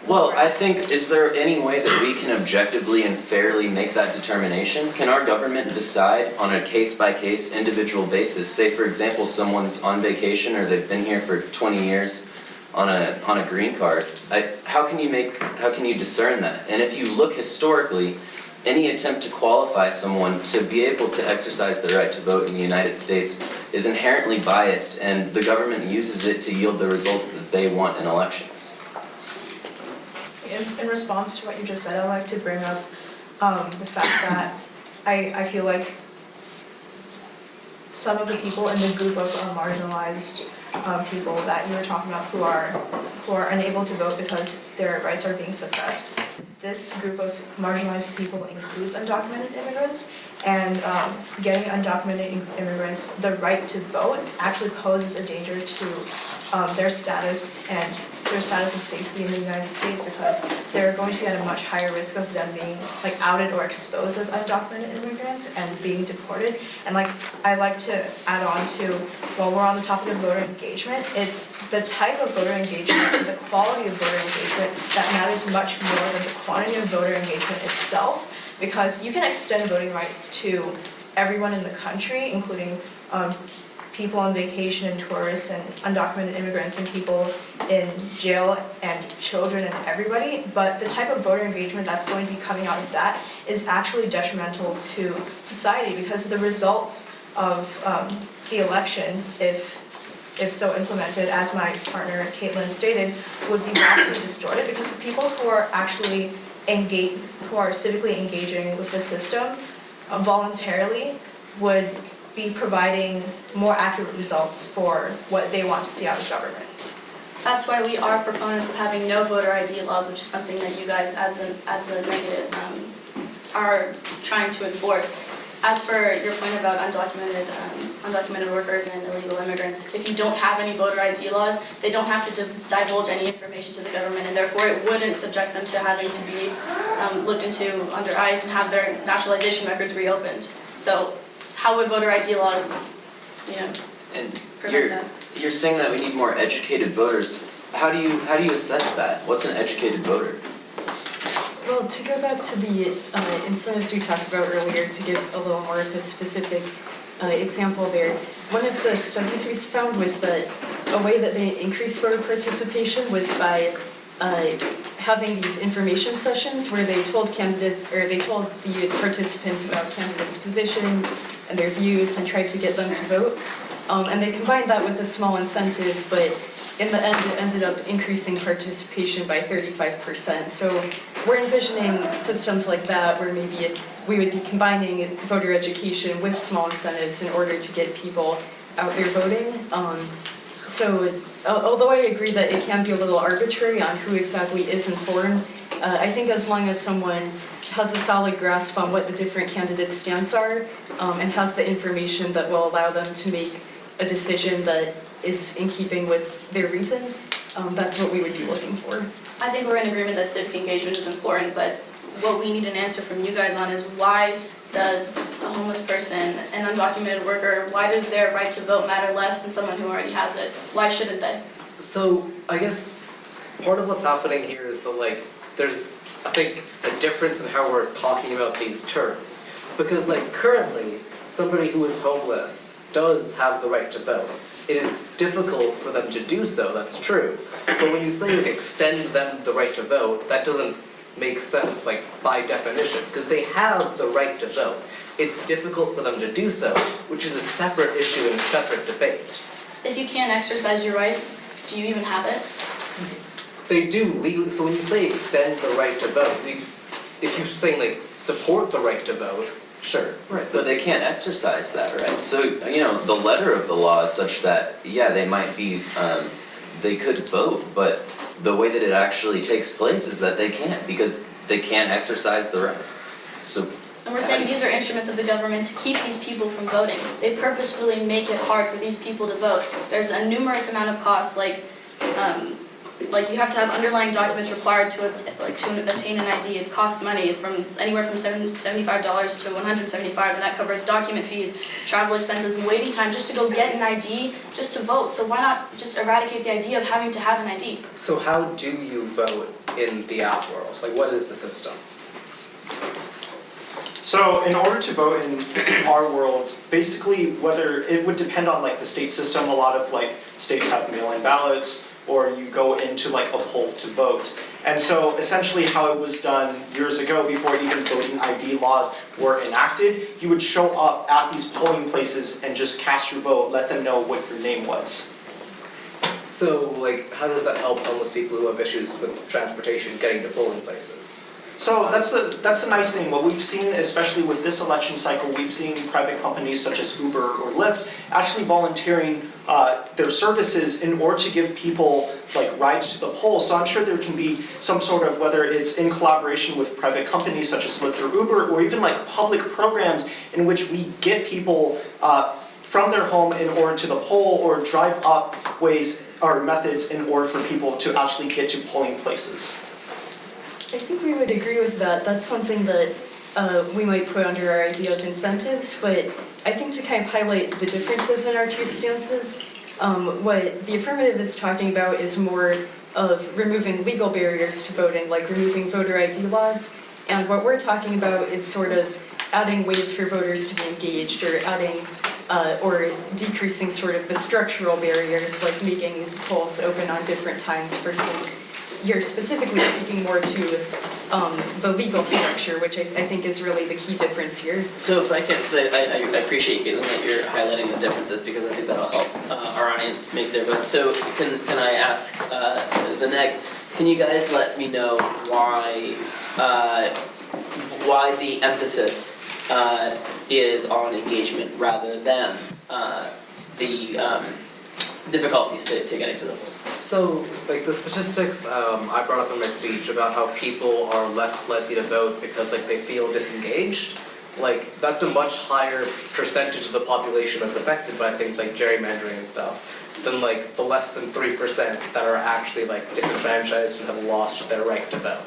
Well, I think, is there any way that we can objectively and fairly make that determination? Can our government decide on a case-by-case individual basis? Say, for example, someone's on vacation or they've been here for 20 years on a green card. How can you discern that? And if you look historically, any attempt to qualify someone to be able to exercise their right to vote in the United States is inherently biased, and the government uses it to yield the results that they want in elections. In response to what you just said, I'd like to bring up the fact that I feel like some of the people in the group of marginalized people that you were talking about who are unable to vote because their rights are being suppressed. This group of marginalized people includes undocumented immigrants, and getting undocumented immigrants the right to vote actually poses a danger to their status and their status of safety in the United States because they're going to be at a much higher risk of them being like outed or exposed as undocumented immigrants and being deported. And like I like to add on to, while we're on the topic of voter engagement, it's the type of voter engagement and the quality of voter engagement that matters much more than the quantity of voter engagement itself, because you can extend voting rights to everyone in the country, including people on vacation and tourists and undocumented immigrants and people in jail and children and everybody, but the type of voter engagement that's going to be coming out of that is actually detrimental to society, because the results of the election, if so implemented, as my partner Caitlin stated, would be vastly distorted, because the people who are actually who are civically engaging with the system voluntarily would be providing more accurate results for what they want to see out of government. That's why we are proponents of having no voter ID laws, which is something that you guys, as a negative, are trying to enforce. As for your point about undocumented workers and illegal immigrants, if you don't have any voter ID laws, they don't have to divulge any information to the government, and therefore it wouldn't subject them to having to be looked into under ICE and have their naturalization records reopened. So how would voter ID laws, And prevent that? you're saying that we need more educated voters. How do you assess that? What's an educated voter? Well, to go back to the incentives we talked about earlier, to give a little more of a specific example there, one of the studies we found was that a way that they increased voter participation was by having these information sessions where they told the participants about candidates' positions and their views and tried to get them to vote. And they combined that with a small incentive, but in the end it ended up increasing participation by 35%. So we're envisioning systems like that where maybe we would be combining voter education with small incentives in order to get people out there voting. So although I agree that it can be a little arbitrary on who exactly is informed, I think as long as someone has a solid grasp on what the different candidates' stance are and has the information that will allow them to make a decision that is in keeping with their reason, that's what we would be looking for. I think we're in agreement that civic engagement is important, but what we need an answer from you guys on is why does a homeless person, an undocumented worker, why does their right to vote matter less than someone who already has it? Why shouldn't they? So I guess part of what's happening here is that there's, I think, a difference in how we're talking about these terms. Because currently, somebody who is homeless does have the right to vote. It is difficult for them to do so, that's true. But when you say extend them the right to vote, that doesn't make sense, by definition, because they have the right to vote. It's difficult for them to do so, which is a separate issue and a separate debate. If you can't exercise your right, do you even have it? They do legally, so when you say extend the right to vote, if you're saying support the right to vote, sure. Right, but they can't exercise that right. So, the letter of the law is such that, yeah, they might be, they could vote, but the way that it actually takes place is that they can't, because they can't exercise the right. So. And we're saying these are instruments of the government to keep these people from voting. They purposefully make it hard for these people to vote. There's a numerous amount of costs, you have to have underlying documents required to obtain an ID. It costs money, from anywhere from $75 to $175, and that covers document fees, travel expenses, and waiting time just to go get an ID, just to vote. So why not just eradicate the idea of having to have an ID? So how do you vote in the app world? What is the system? So in order to vote in our world, basically whether it would depend on the state system. A lot of states have mail-in ballots, or you go into a poll to vote. And so essentially how it was done years ago, before even voting ID laws were enacted, you would show up at these polling places and just cast your vote, let them know what your name was. So how does that help homeless people who have issues with transportation getting to polling places? So that's the nice thing. What we've seen, especially with this election cycle, we've seen private companies such as Uber or Lyft actually volunteering their services in order to give people rides to the polls. So I'm sure there can be some sort of, whether it's in collaboration with private companies such as Lyft or Uber, or even public programs in which we get people from their home in order to the poll, or drive up ways or methods in order for people to actually get to polling places. I think we would agree with that. That's something that we might put under our idea of incentives, but I think to kind of highlight the differences in our two stances, what the affirmative is talking about is more of removing legal barriers to voting, like removing voter ID laws, and what we're talking about is sort of adding ways for voters to be engaged, or adding or decreasing sort of the structural barriers, like making polls open on different times versus you're specifically speaking more to the legal structure, which I think is really the key difference here. So if I can, because I appreciate, Caitlin, that you're highlighting the differences, because I think that'll help our audience make their votes. So can I ask the neg, can you guys let me know why the emphasis is on engagement rather than the difficulties to getting to the polls? So, like the statistics I brought up in my speech about how people are less likely to vote because like they feel disengaged, like that's a much higher percentage of the population that's affected by things like gerrymandering and stuff than like the less than 3% that are actually like disenfranchised and have lost their right to vote.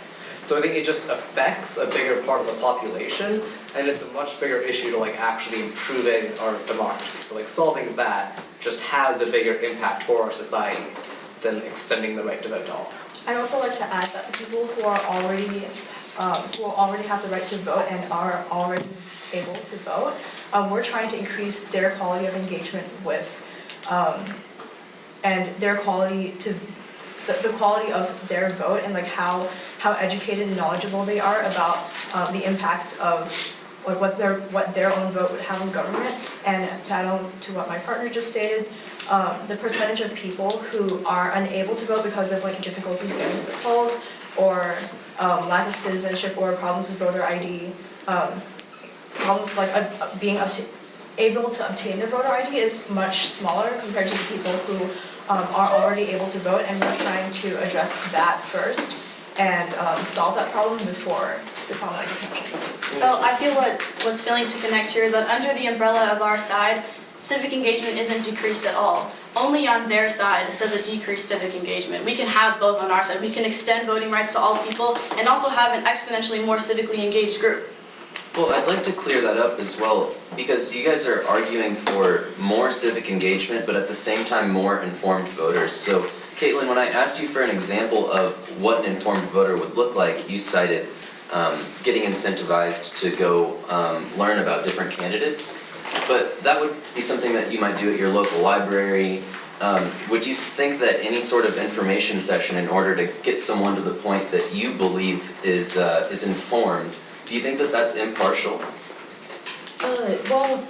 So I think it just affects a bigger part of the population, and it's a much bigger issue to like actually improving our democracy. So like solving that just has a bigger impact for our society than extending the right to vote to all. I'd also like to add that the people who already have the right to vote and are already able to vote, we're trying to increase their quality of engagement with, and their quality to, the quality of their vote, and like how educated and knowledgeable they are about the impacts of like what their own vote would have on government. And to add on to what my partner just stated, the percentage of people who are unable to vote because of like difficulties getting to the polls, or lack of citizenship, or problems with voter ID, problems like being able to obtain their voter ID is much smaller compared to the people who are already able to vote, and we're trying to address that first and solve that problem before the problem I just mentioned. So I feel what's failing to connect here is that under the umbrella of our side, civic engagement isn't decreased at all. Only on their side does it decrease civic engagement. We can have both on our side. We can extend voting rights to all people and also have an exponentially more civically engaged group. Well, I'd like to clear that up as well, because you guys are arguing for more civic engagement, but at the same time more informed voters. So, Caitlin, when I asked you for an example of what an informed voter would look like, you cited getting incentivized to go learn about different candidates. But that would be something that you might do at your local library. Would you think that any sort of information session, in order to get someone to the point that you believe is informed, do you think that that's impartial? Well,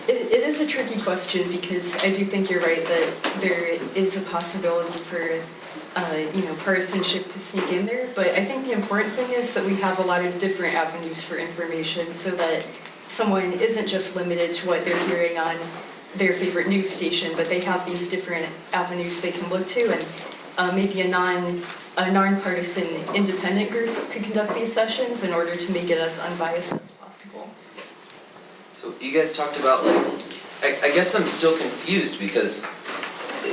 it is a tricky question, because I do think you're right that there is a possibility for partisanship to sneak in there, but I think the important thing is that we have a lot of different avenues for information, so that someone isn't just limited to what they're hearing on their favorite news station, but they have these different avenues they can look to, and maybe a non-partisan independent group could conduct these sessions in order to make it as unbiased as possible. So you guys talked about, I guess I'm still confused, because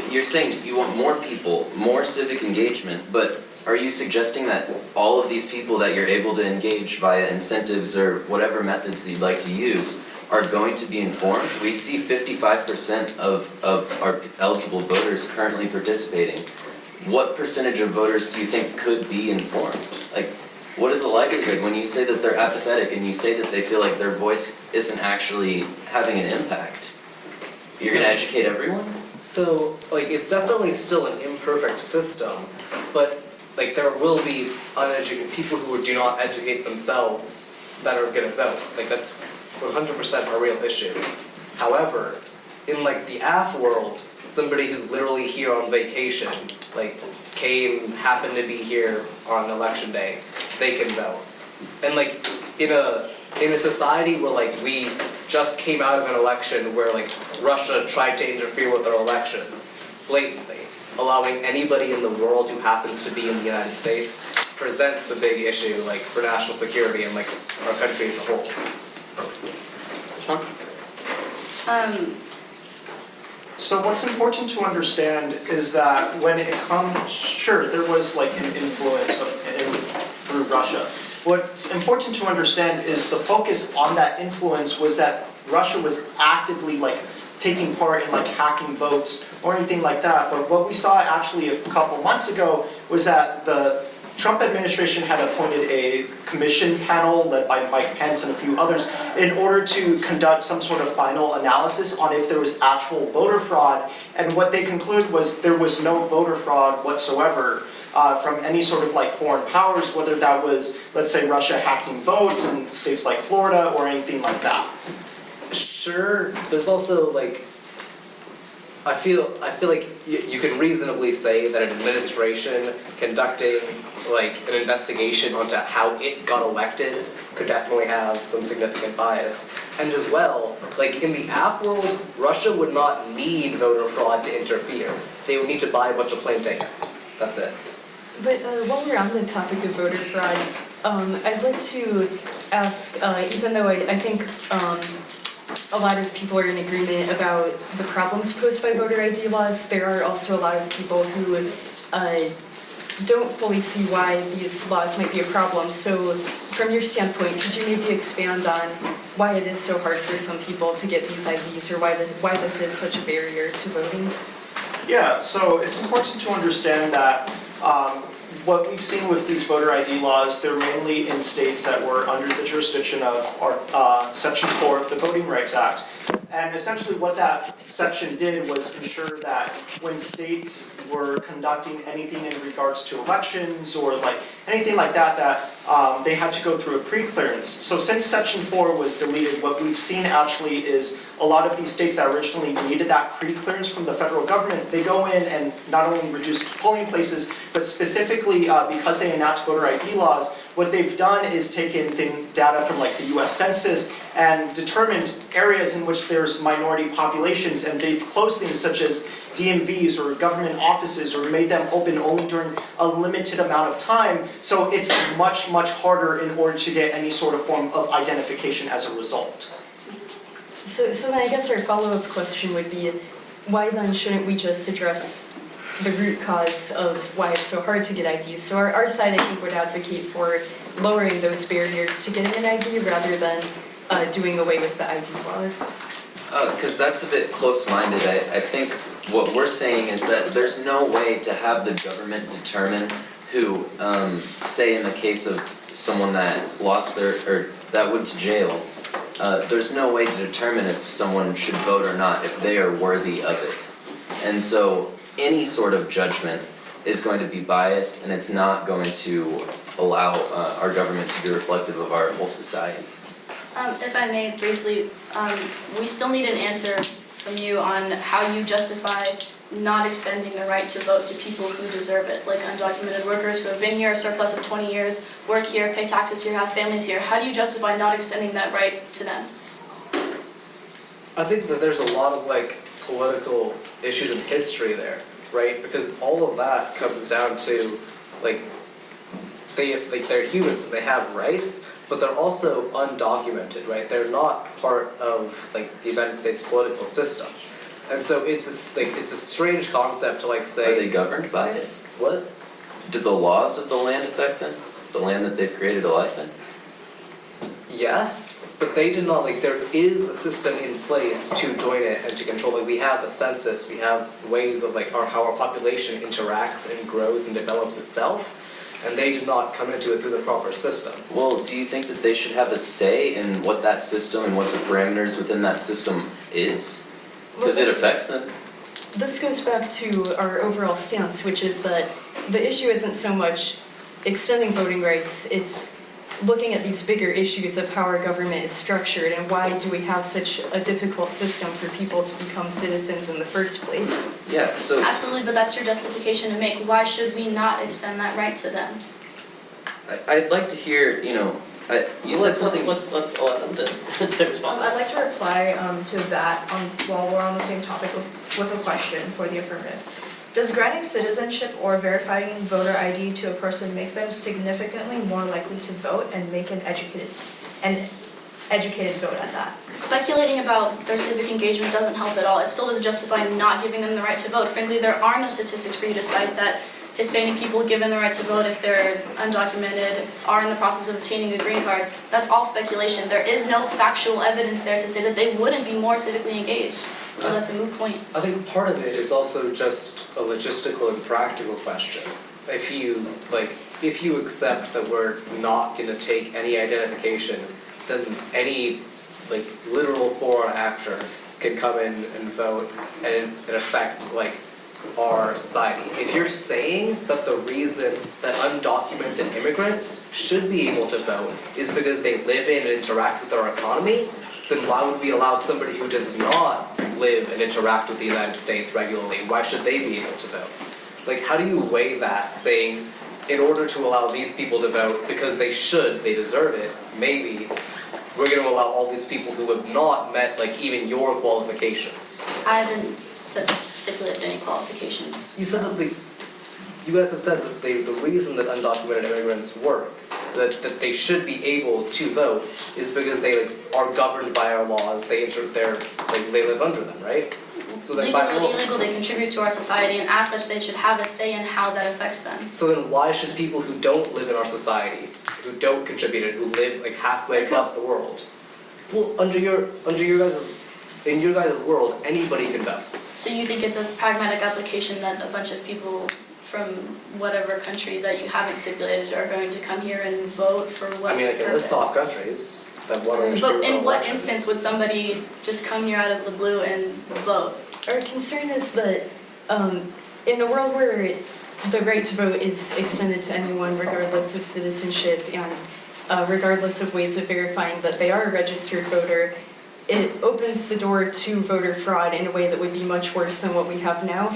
you're saying you want more people, more civic engagement, but are you suggesting that all of these people that you're able to engage via incentives or whatever methods you'd like to use are going to be informed? We see 55% of our eligible voters currently participating. What percentage of voters do you think could be informed? Like, what is the likelihood when you say that they're apathetic and you say that they feel like their voice isn't actually having an impact? You're going to educate everyone? So, like, it's definitely still an imperfect system, but like there will be uneducated people who do not educate themselves that are going to vote. Like, that's 100% a real issue. However, in like the AF world, somebody who's literally here on vacation, like happened to be here on election day, they can vote. And like in a society where like we just came out of an election where like Russia tried to interfere with our elections blatantly, allowing anybody in the world who happens to be in the United States presents a big issue like for national security and like our country as a whole. So what's important to understand is that when it comes, sure, there was like an influence through Russia. What's important to understand is the focus on that influence was that Russia was actively like taking part in like hacking votes or anything like that. But what we saw actually a couple months ago was that the Trump administration had appointed a commission panel led by Mike Pence and a few others in order to conduct some sort of final analysis on if there was actual voter fraud. And what they concluded was there was no voter fraud whatsoever from any sort of like foreign powers, whether that was, let's say, Russia hacking votes in states like Florida or anything like that. Sure, there's also like, I feel like you can reasonably say that an administration conducting like an investigation onto how it got elected could definitely have some significant bias. And as well, like in the app world, Russia would not need voter fraud to interfere. They would need to buy a bunch of plane tickets. That's it. But while we're on the topic of voter fraud, I'd like to ask, even though I think a lot of people are in agreement about the problems posed by voter ID laws, there are also a lot of people who don't fully see why these laws might be a problem. So from your standpoint, could you maybe expand on why it is so hard for some people to get these IDs, or why this is such a barrier to voting? Yeah, so it's important to understand that what we've seen with these voter ID laws, they're mainly in states that were under the jurisdiction of our Section 4 of the Voting Rights Act. And essentially what that section did was ensure that when states were conducting anything in regards to elections or like anything like that, they had to go through a pre-clearance. So since Section 4 was deleted, what we've seen actually is a lot of these states that originally needed that pre-clearance from the federal government, they go in and not only reduce polling places, but specifically because they enact voter ID laws, what they've done is taken data from like the US Census and determined areas in which there's minority populations, and they've closed things such as DMVs or government offices or made them open only during a limited amount of time. So it's much, much harder in order to get any sort of form of identification as a result. So then I guess our follow-up question would be, why then shouldn't we just address the root cause of why it's so hard to get IDs? So our side, I think, would advocate for lowering those barriers to getting an ID rather than doing away with the ID laws. Because that's a bit close-minded. I think what we're saying is that there's no way to have the government determine who, say in the case of someone that lost or that went to jail, there's no way to determine if someone should vote or not, if they are worthy of it. And so any sort of judgment is going to be biased, and it's not going to allow our government to be reflective of our whole society. If I may briefly, we still need an answer from you on how you justify not extending the right to vote to people who deserve it, like undocumented workers who have been here a surplus of 20 years, work here, pay taxes here, have families here. How do you justify not extending that right to them? I think that there's a lot of like political issues in history there, right? Because all of that comes down to like they're humans and they have rights, but they're also undocumented, right? They're not part of like the United States political system, and so it's a strange concept to like say. Are they governed by it? What? Do the laws of the land affect them? The land that they've created a life in? Yes, but they did not, like, there is a system in place to join it and to control it. We have a census, we have ways of, like, how our population interacts and grows and develops itself, and they do not come into it through the proper system. Well, do you think that they should have a say in what that system and what the parameters within that system is? Because it affects them. This goes back to our overall stance, which is that the issue isn't so much extending voting rights, it's looking at these bigger issues of how our government is structured and why do we have such a difficult system for people to become citizens in the first place. Yeah, so... Absolutely, but that's your justification to make. Why should we not extend that right to them? I'd like to hear, you said something... Let's allow them to respond. I'd like to reply to that while we're on the same topic with a question for the affirmative. Does granting citizenship or verifying voter ID to a person make them significantly more likely to vote and make an educated educated vote at that. Speculating about their civic engagement doesn't help at all. It still doesn't justify not giving them the right to vote. Frankly, there are no statistics for you to cite that Hispanic people given the right to vote if they're undocumented are in the process of obtaining a green card. That's all speculation. There is no factual evidence there to say that they wouldn't be more civically engaged. So that's a moot point. I think part of it is also just a logistical and practical question. If you accept that we're not going to take any identification, then any literal foreign actor can come in and vote and affect our society. If you're saying that the reason that undocumented immigrants should be able to vote is because they live in and interact with our economy, then why would we allow somebody who does not live and interact with the United States regularly? Why should they be able to vote? How do you weigh that, saying in order to allow these people to vote because they deserve it, maybe we're going to allow all these people who have not met even your qualifications? I haven't stipulated any qualifications. You said that you guys have said that the reason that undocumented immigrants work, that they should be able to vote, is because they are governed by our laws. They live under them, right? So then Legal by or law. illegal, they contribute to our society, and as such, they should have a say in how that affects them. So then why should people who don't live in our society, who don't contribute it, who live halfway across the world, well, in your guys' world, anybody can vote. So you think it's a pragmatic application that a bunch of people from whatever country that you haven't stipulated are going to come here and vote for what I mean, I can list off countries that want to But in what instance would somebody just come here out of the blue and vote? Our concern is that in a world where the right to vote is extended to anyone regardless of citizenship and regardless of ways of verifying that they are a registered voter, it opens the door to voter fraud in a way that would be much worse than what we have now.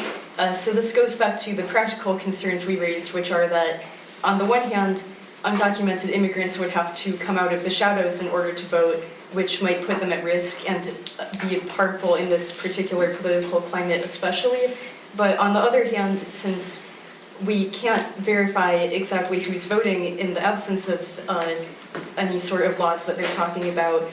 So this goes back to the practical concerns we raised, which are that on the one hand, undocumented immigrants would have to come out of the shadows in order to vote, which might put them at risk and be harmful in this particular political climate especially. But on the other hand, since we can't verify exactly who's voting in the absence of any sort of laws that they're talking about,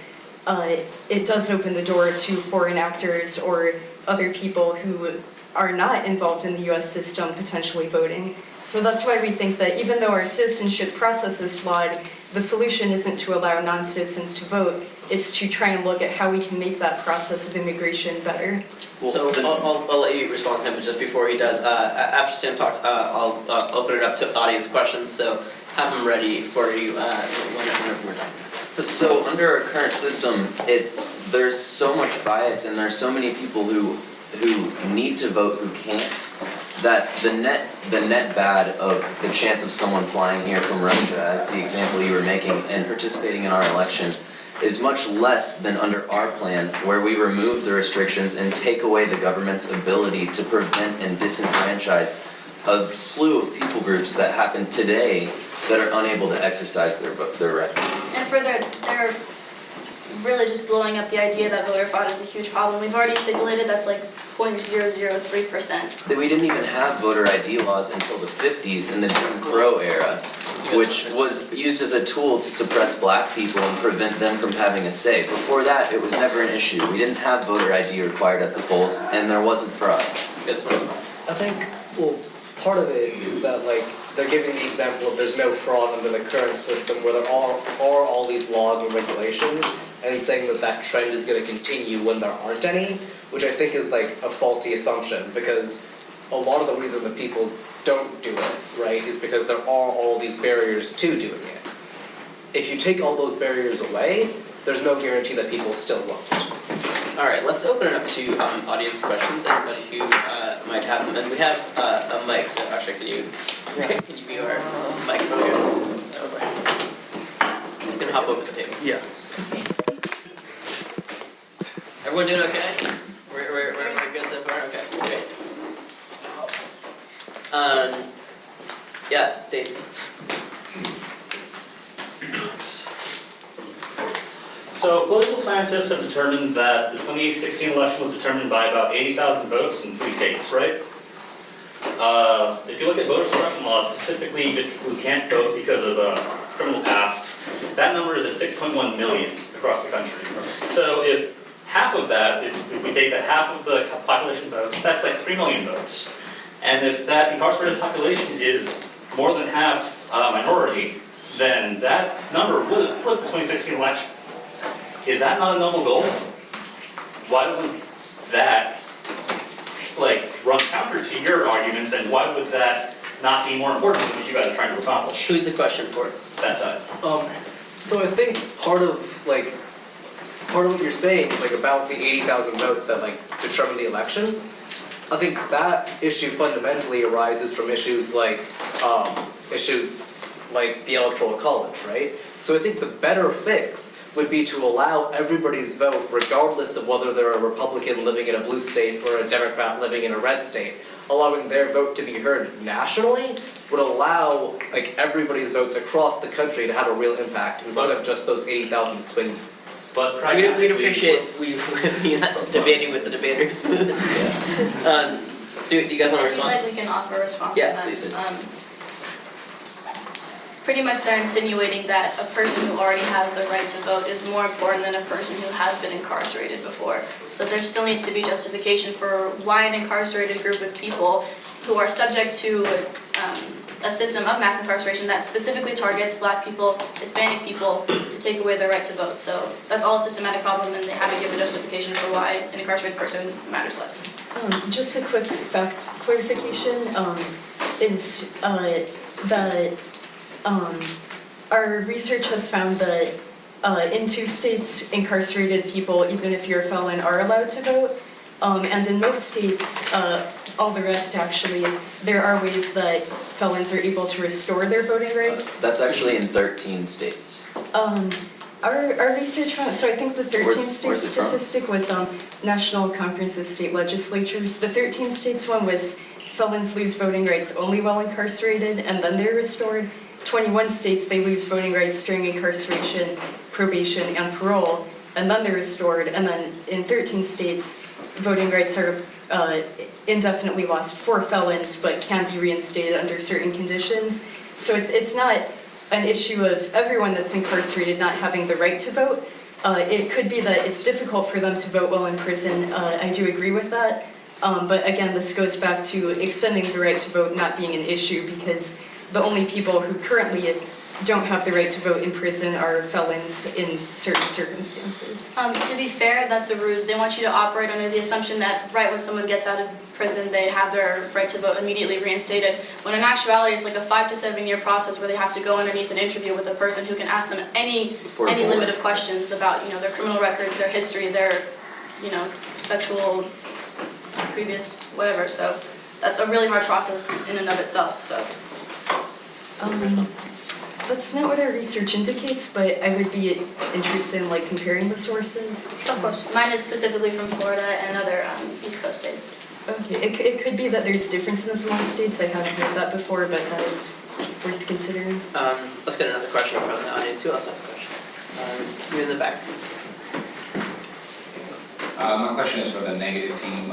it does open the door to foreign actors or other people who are not involved in the US system potentially voting. So that's why we think that even though our citizenship process is flawed, the solution isn't to allow non-citizens to vote, it's to try and look at how we can make that process of immigration better. So I'll let you respond to him, but just before he does, after Sam talks, I'll open it up to audience questions, so have them ready for you whenever we're done. So under our current system, there's so much bias and there's so many people who need to vote who can't, that the net bad of the chance of someone flying here from Russia, as the example you were making, and participating in our election, is much less than under our plan, where we remove the restrictions and take away the government's ability to prevent and disenfranchise a slew of people groups that happen today that are unable to exercise their right. And further, they're really just blowing up the idea that voter fraud is a huge problem. We've already stipulated that's 0.003%. That we didn't even have voter ID laws until the 50s in the Jim Crow era, which was used as a tool to suppress black people and prevent them from having a say. Before that, it was never an issue. We didn't have voter ID required at the polls, and there wasn't fraud. I think, part of it is that they're giving the example of there's no fraud under the current system where there are all these laws and regulations, and saying that trend is going to continue when there aren't any, which I think is a faulty assumption, because a lot of the reason that people don't do it, right, is because there are all these barriers to doing it. If you take all those barriers away, there's no guarantee that people still won't. All right, let's open it up to audience questions. Anybody who might have them, and we have a mic. So actually, can you be our mic over here? You can hop over the table. Yeah. Everyone doing okay? We're good so far. Okay, great. Yeah, Dave. So political scientists have determined that the 2016 election was determined by about 80,000 votes in 3 states, right? If you look at voter suppression laws, specifically just people who can't vote because of criminal pasts, that number is at 6.1 million across the country. So if half of that, if we take that half of the population votes, that's like 3 million votes. And if that incarcerated population is more than half minority, then that number would have flipped the 2016 election. Is that not a noble goal? Why wouldn't that run counter to your arguments, and why would that not be more important than what you guys are trying to accomplish? Who's the question for? That side. So I think part of what you're saying is about the 80,000 votes that determine the election. I think that issue fundamentally arises from issues like the Electoral College, right? So I think the better fix would be to allow everybody's vote, regardless of whether they're a Republican living in a blue state or a Democrat living in a red state. Allowing their vote to be heard nationally would allow everybody's votes across the country to have a real impact instead of just those 80,000 swing votes. But We'd appreciate you're not debating with the debaters. Do you guys want to I feel respond? like we can offer a response Yeah, to that. please. Pretty much they're insinuating that a person who already has the right to vote is more important than a person who has been incarcerated before. So there still needs to be justification for why an incarcerated group of people who are subject to a system of mass incarceration that specifically targets Black people, Hispanic people, to take away their right to vote. So that's all a systematic problem, and they haven't given justification for why an incarcerated person matters less. Just a quick fact clarification, is that our research has found that in 2 states, incarcerated people, even if you're a felon, are allowed to vote. And in most states, all the rest actually, there are ways that felons are able to restore their voting rights. That's actually in 13 states. Our research found, so I think the 13 state where's it from? statistic was National Conference of State Legislatures. The 13 states one was felons lose voting rights only while incarcerated and then they're restored. 21 states, they lose voting rights during incarceration, probation, and parole, and then they're restored. And then in 13 states, voting rights are indefinitely lost for felons, but can be reinstated under certain conditions. So it's not an issue of everyone that's incarcerated not having the right to vote. It could be that it's difficult for them to vote while in prison. I do agree with that. But again, this goes back to extending the right to vote not being an issue, because the only people who currently don't have the right to vote in prison are felons in certain circumstances. To be fair, that's a ruse. They want you to operate under the assumption that right when someone gets out of prison, they have their right to vote immediately reinstated. When in actuality, it's like a 5 to 7 year process where they have to go underneath an interview with a person who can ask them any limit of questions about their criminal records, their history, their sexual previous whatever. So that's a really hard process in and of itself. So. That's not what our research indicates, but I would be interested in comparing the sources. Of course. Mine is specifically from Florida and other East Coast states. Okay, it could be that there's differences among states. I haven't heard that before, but that is worth considering. Let's get another question from the audience. Who else has a question? You in the back. My question is for the negative team.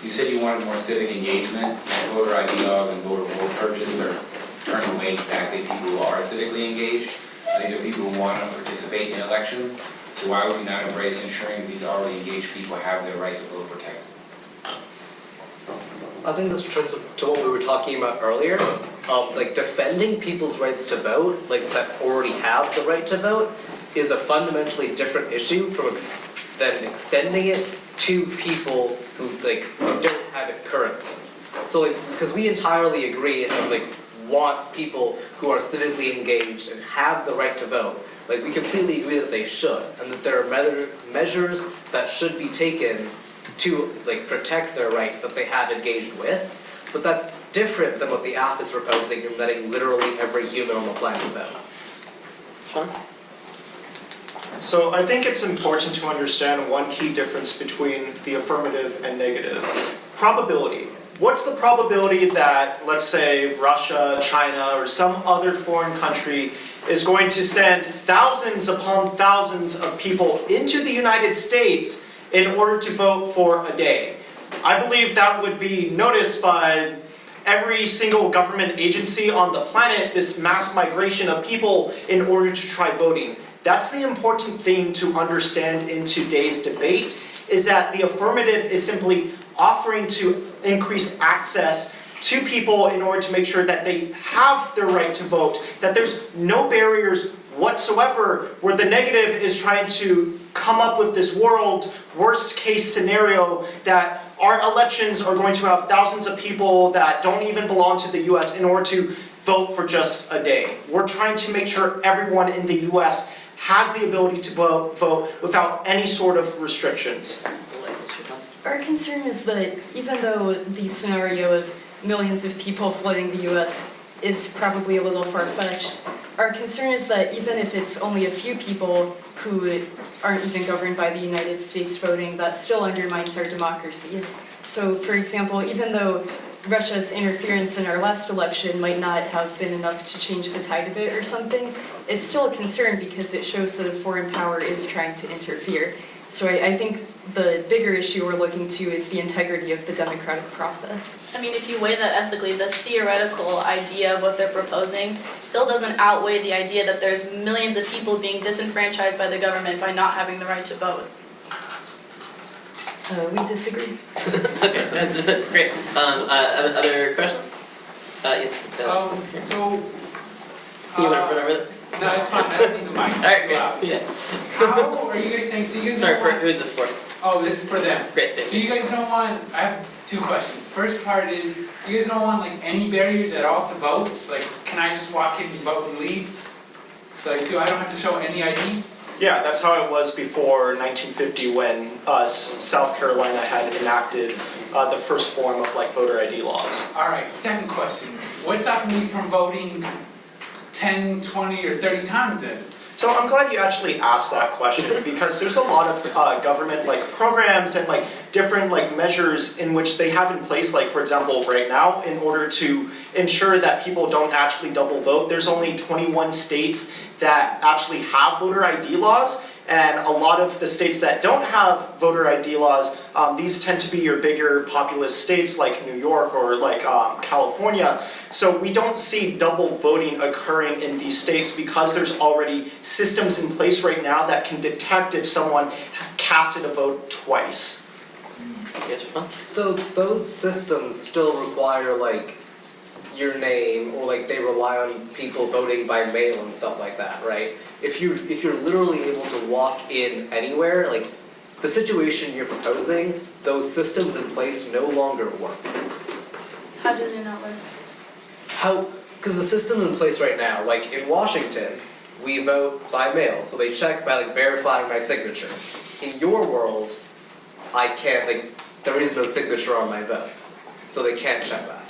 You said you wanted more civic engagement, voter ID laws and voter roll purges are turning away exactly people who are civically engaged. These are people who want to participate in elections. So why would we not embrace ensuring these already engaged people have their right to vote protected? I think this returns to what we were talking about earlier. Defending people's rights to vote, that already have the right to vote, is a fundamentally different issue than extending it to people who don't have it currently. So because we entirely agree and want people who are civically engaged and have the right to vote, we completely agree that they should, and that there are measures that should be taken to protect their rights that they have engaged with. But that's different than what the app is proposing in letting literally every human on the planet vote. Sean? So I think it's important to understand one key difference between the affirmative and negative. Probability. What's the probability that, let's say, Russia, China, or some other foreign country is going to send thousands upon thousands of people into the United States in order to vote for a day? I believe that would be noticed by every single government agency on the planet this mass migration of people in order to try voting. That's the important thing to understand in today's debate, is that the affirmative is simply offering to increase access to people in order to make sure that they have their right to vote, that there's no barriers whatsoever, where the negative is trying to come up with this worst case scenario that our elections are going to have thousands of people that don't even belong to the US in order to vote for just a day. We're trying to make sure everyone in the US has the ability to vote without any sort of restrictions. Our concern is that even though the scenario of millions of people flooding the US is probably a little far-fetched, our concern is that even if it's only a few people who aren't even governed by the United States voting, that still undermines our democracy. So, for example, even though Russia's interference in our last election might not have been enough to change the tide of it or something, it's still a concern because it shows that a foreign power is trying to interfere. So I think the bigger issue we're looking to is the integrity of the democratic process. I mean, if you weigh that ethically, the theoretical idea of what they're proposing still doesn't outweigh the idea that there's millions of people being disenfranchised by the government by not having the right to vote. We disagree. Okay, that's great. Other questions? Yes. So, Can you run over that? no, it's fine, I don't need the mic. Alright, great. Yeah. How are you guys saying, so you guys Sorry, don't for want... who is this for? Oh, this is for them. Great, thank So you. you guys don't want, I have two questions. First part is, you guys don't want like any barriers at all to vote? Like, can I just walk in and vote and leave? So like, I don't have to show any ID? Yeah, that's how it was before 1950 when South Carolina had enacted the first form of like voter ID laws. Alright, second question. What's stopping me from voting 10, 20, or 30 times then? So I'm glad you actually asked that question because there's a lot of government like programs and like different like measures in which they have in place, like for example right now, in order to ensure that people don't actually double vote. There's only 21 states that actually have voter ID laws, and a lot of the states that don't have voter ID laws, these tend to be your bigger populous states like New York or like California. So we don't see double voting occurring in these states because there's already systems in place right now that can detect if someone casted a vote twice. Yes, Ron? So those systems still require like your name, or like they rely on people voting by mail and stuff like that, right? If you're literally able to walk in anywhere, like the situation you're proposing, those systems in place no longer work. How do they not work? How? Because the system in place right now, like in Washington, we vote by mail, so they check by like verifying my signature. In your world, I can't, like, there is no signature on my vote, so they can't check that.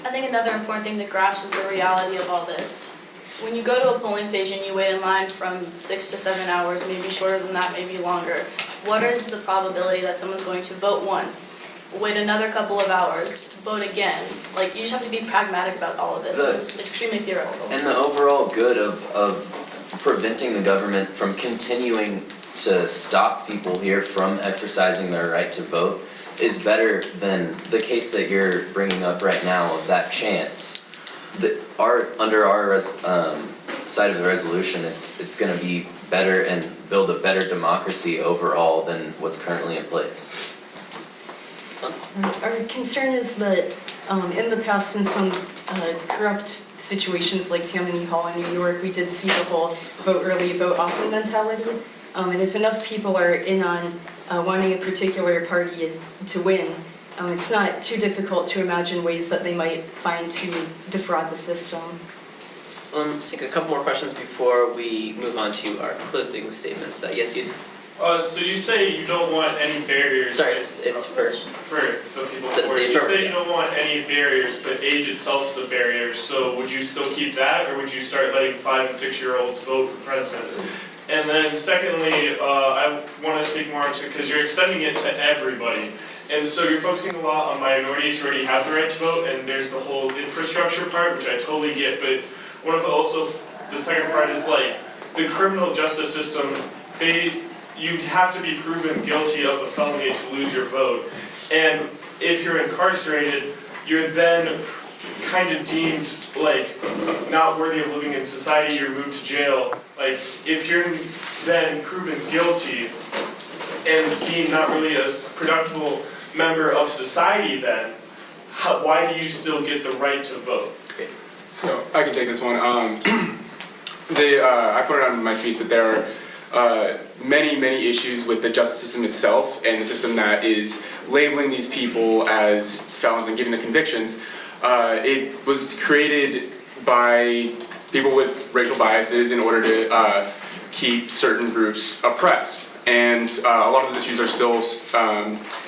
I think another important thing to grasp is the reality of all this. When you go to a polling station, you wait in line from 6 to 7 hours, maybe shorter than that, maybe longer. What is the probability that someone's going to vote once, wait another couple of hours, vote again? Like, you just have to be pragmatic about all of this. This is extremely theoretical. And the overall good of preventing the government from continuing to stop people here from exercising their right to vote is better than the case that you're bringing up right now of that chance. Under our side of the resolution, it's going to be better and build a better democracy overall than what's currently in place. Our concern is that in the past, in some corrupt situations like Tammany Hall in New York, we did see the whole vote early, vote often mentality. And if enough people are in on wanting a particular party to win, it's not too difficult to imagine ways that they might find to defraud the system. Let's take a couple more questions before we move on to our closing statements. Yes, Yusuf? So you say you don't want any barriers. Sorry, it's first. For the people The before you. You say you yeah. don't want any barriers, but age itself is a barrier. So would you still keep that, or would you start letting 5- and 6-year-olds vote for president? And then secondly, I want to speak more into, because you're extending it to everybody. And so you're focusing a lot on minorities who already have the right to vote, and there's the whole infrastructure part, which I totally get, but one of the second part is like, the criminal justice system, you'd have to be proven guilty of a felony to lose your vote. And if you're incarcerated, you're then kind of deemed like not worthy of living in society, you're moved to jail. Like if you're then proven guilty and deemed not really a productive member of society, then why do you still get the right to vote? So I can take this one. I put it on my speech that there are many issues with the justice system itself and the system that is labeling these people as felons and giving the convictions. It was created by people with racial biases in order to keep certain groups oppressed. And a lot of those issues are still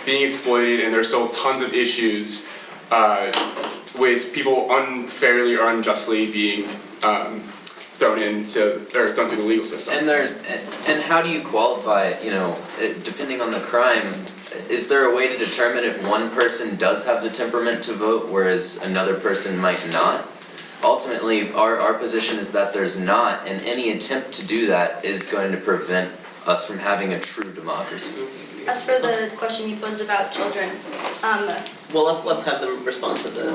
being exploited, and there's still tons of issues with people unfairly or unjustly being thrown through the legal system. And how do you qualify, depending on the crime, is there a way to determine if one person does have the temperament to vote, whereas another person might not? Ultimately, our position is that there's not, and any attempt to do that is going to prevent us from having a true democracy. As for the question you posed about children, Well, let's have them respond to the.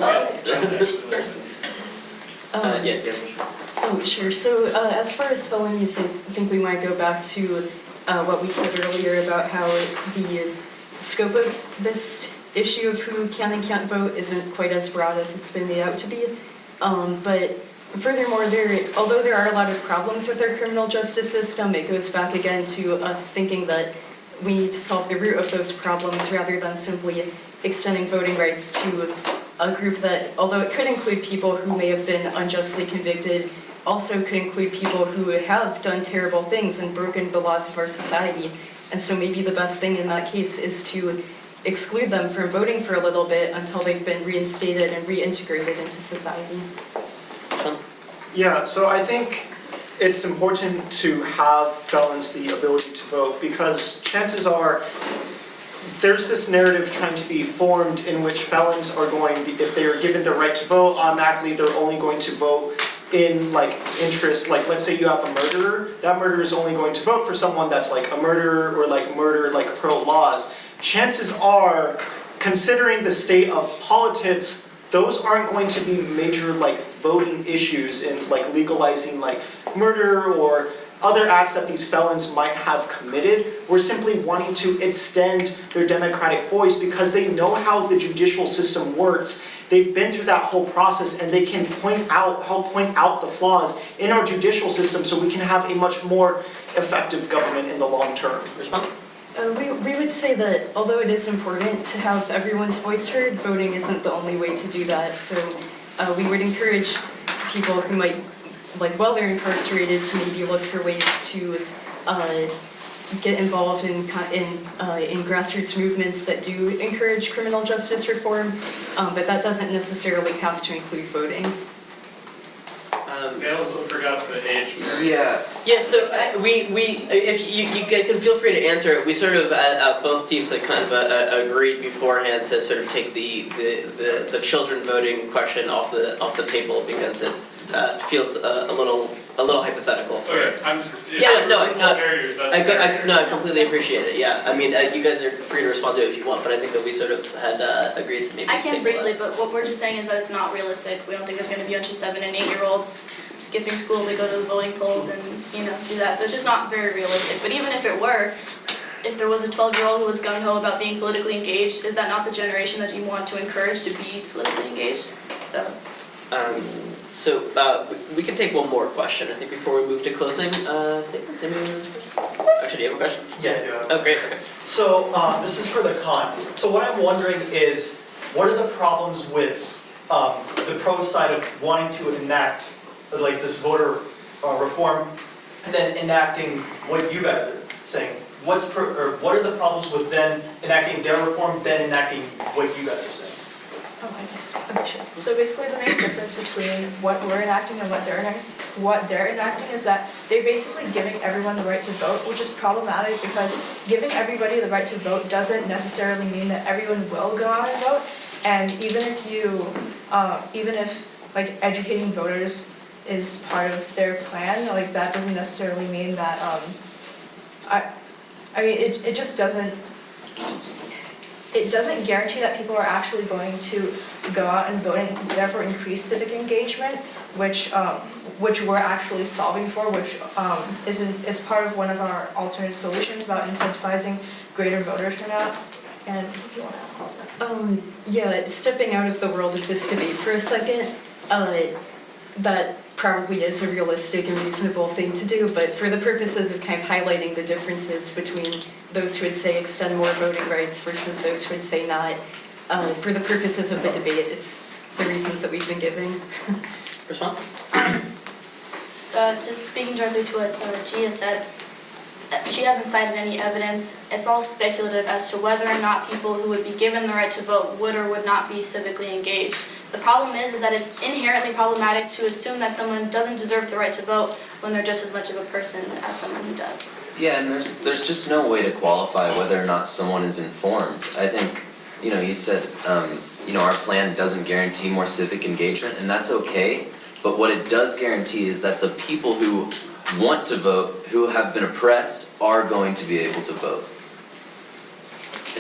Oh, sure. So as far as felonies, I think we might go back to what we said earlier about how the scope of this issue of who can and can't vote isn't quite as broad as it's been made out to be. But furthermore, although there are a lot of problems with our criminal justice system, it goes back again to us thinking that we need to solve the root of those problems rather than simply extending voting rights to a group that, although it could include people who may have been unjustly convicted, also could include people who have done terrible things and broken the laws of our society. And so maybe the best thing in that case is to exclude them from voting for a little bit until they've been reinstated and reintegrated into society. Yeah, so I think it's important to have felons the ability to vote because chances are there's this narrative trying to be formed in which felons are going, if they are given the right to vote, automatically they're only going to vote in interests, let's say you have a murderer, that murderer is only going to vote for someone that's a murderer or murder pro-laws. Chances are, considering the state of politics, those aren't going to be major voting issues in legalizing murder or other acts that these felons might have committed. We're simply wanting to extend their democratic voice because they know how the judicial system works. They've been through that whole process and they can help point out the flaws in our judicial system so we can have a much more effective government in the long term. We would say that although it is important to have everyone's voice heard, voting isn't the only way to do that. So we would encourage people who might, while they're incarcerated, to maybe look for ways to get involved in grassroots movements that do encourage criminal justice reform, but that doesn't necessarily have to include voting. They also forgot the age. Yeah. Yeah, so if you can feel free to answer it. We sort of, both teams had kind of agreed beforehand to sort of take the children voting question off the table because it feels a little hypothetical. Okay, I'm just. I completely appreciate it. Yeah, I mean, you guys are free to respond to it if you want, but I think that we sort of had agreed to maybe. I can take briefly, but what we're just saying is that it's not realistic. We don't think there's going to be a bunch of 7- and 8-year-olds skipping school to go to the voting polls and do that. So it's just not very realistic. But even if it were, if there was a 12-year-old who was gung-ho about being politically engaged, is that not the generation that you want to encourage to be politically engaged? So we can take one more question, I think, before we move to closing statements. Actually, do you have a question? Yeah, I do have. Oh, great. Okay. So this is for the con. So what I'm wondering is, what are the problems with the pro side of wanting to enact this voter reform and then enacting what you guys are saying? What are the problems with then enacting their reform, then enacting what you guys are saying? Okay, sure. So basically the main difference between what we're enacting and what they're enacting is that they're basically giving everyone the right to vote, which is problematic because giving everybody the right to vote doesn't necessarily mean that everyone will go out and vote. And even if educating voters is part of their plan, that doesn't necessarily mean that, I mean, it just doesn't, it doesn't guarantee that people are actually going to go out and vote and therefore increase civic engagement, which we're actually solving for, which is part of one of our alternative solutions about incentivizing greater voter turnout. And if you want to add on that. Yeah, stepping out of the world of this debate for a second, that probably is a realistic and reasonable thing to do, but for the purposes of kind of highlighting the differences between those who would say extend more voting rights versus those who would say not, for the purposes of the debate, it's the reasons that we've been giving. Response? Speaking directly to what Gia said, she hasn't cited any evidence. It's all speculative as to whether or not people who would be given the right to vote would or would not be civically engaged. The problem is that it's inherently problematic to assume that someone doesn't deserve the right to vote when they're just as much of a person as someone who does. Yeah, and there's just no way to qualify whether or not someone is informed. I think, you said, our plan doesn't guarantee more civic engagement, and that's okay. But what it does guarantee is that the people who want to vote, who have been oppressed, are going to be able to vote.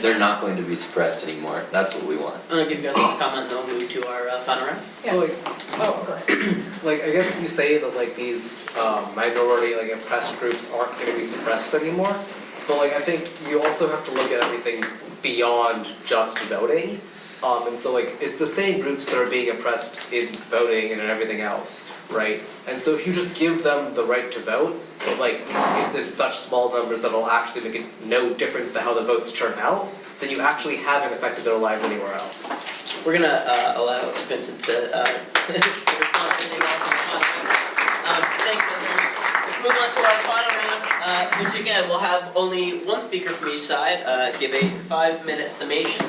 They're not going to be suppressed anymore. That's what we want. I'm gonna give you guys a comment, and then we'll move to our final round. So Go ahead. I guess you say that these minority oppressed groups aren't going to be suppressed anymore, but I think you also have to look at everything beyond just voting. And so it's the same groups that are being oppressed in voting and in everything else, right? And so if you just give them the right to vote, but it's in such small numbers that it'll actually make no difference to how the votes turn out, then you actually haven't affected their lives anywhere else. We're gonna allow Vincent to respond to anything else in the final round. Thanks, Vincent. Let's move on to our final round, which again will have only one speaker from each side give a 5-minute summation.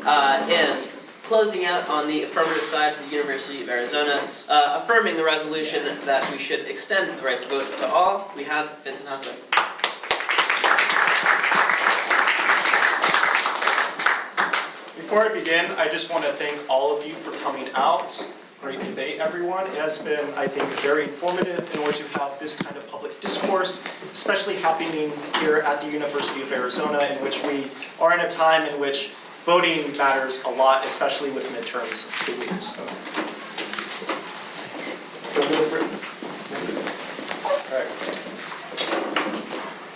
And closing out on the affirmative side for the University of Arizona, affirming the resolution that we should extend the right to vote to all, we have Vincent Hasso. Before I begin, I just want to thank all of you for coming out. Great debate, everyone. It has been, I think, very informative in order to have this kind of public discourse, especially happening here at the University of Arizona, in which we are in a time in which voting matters a lot, especially with midterms 2 weeks. So. All right.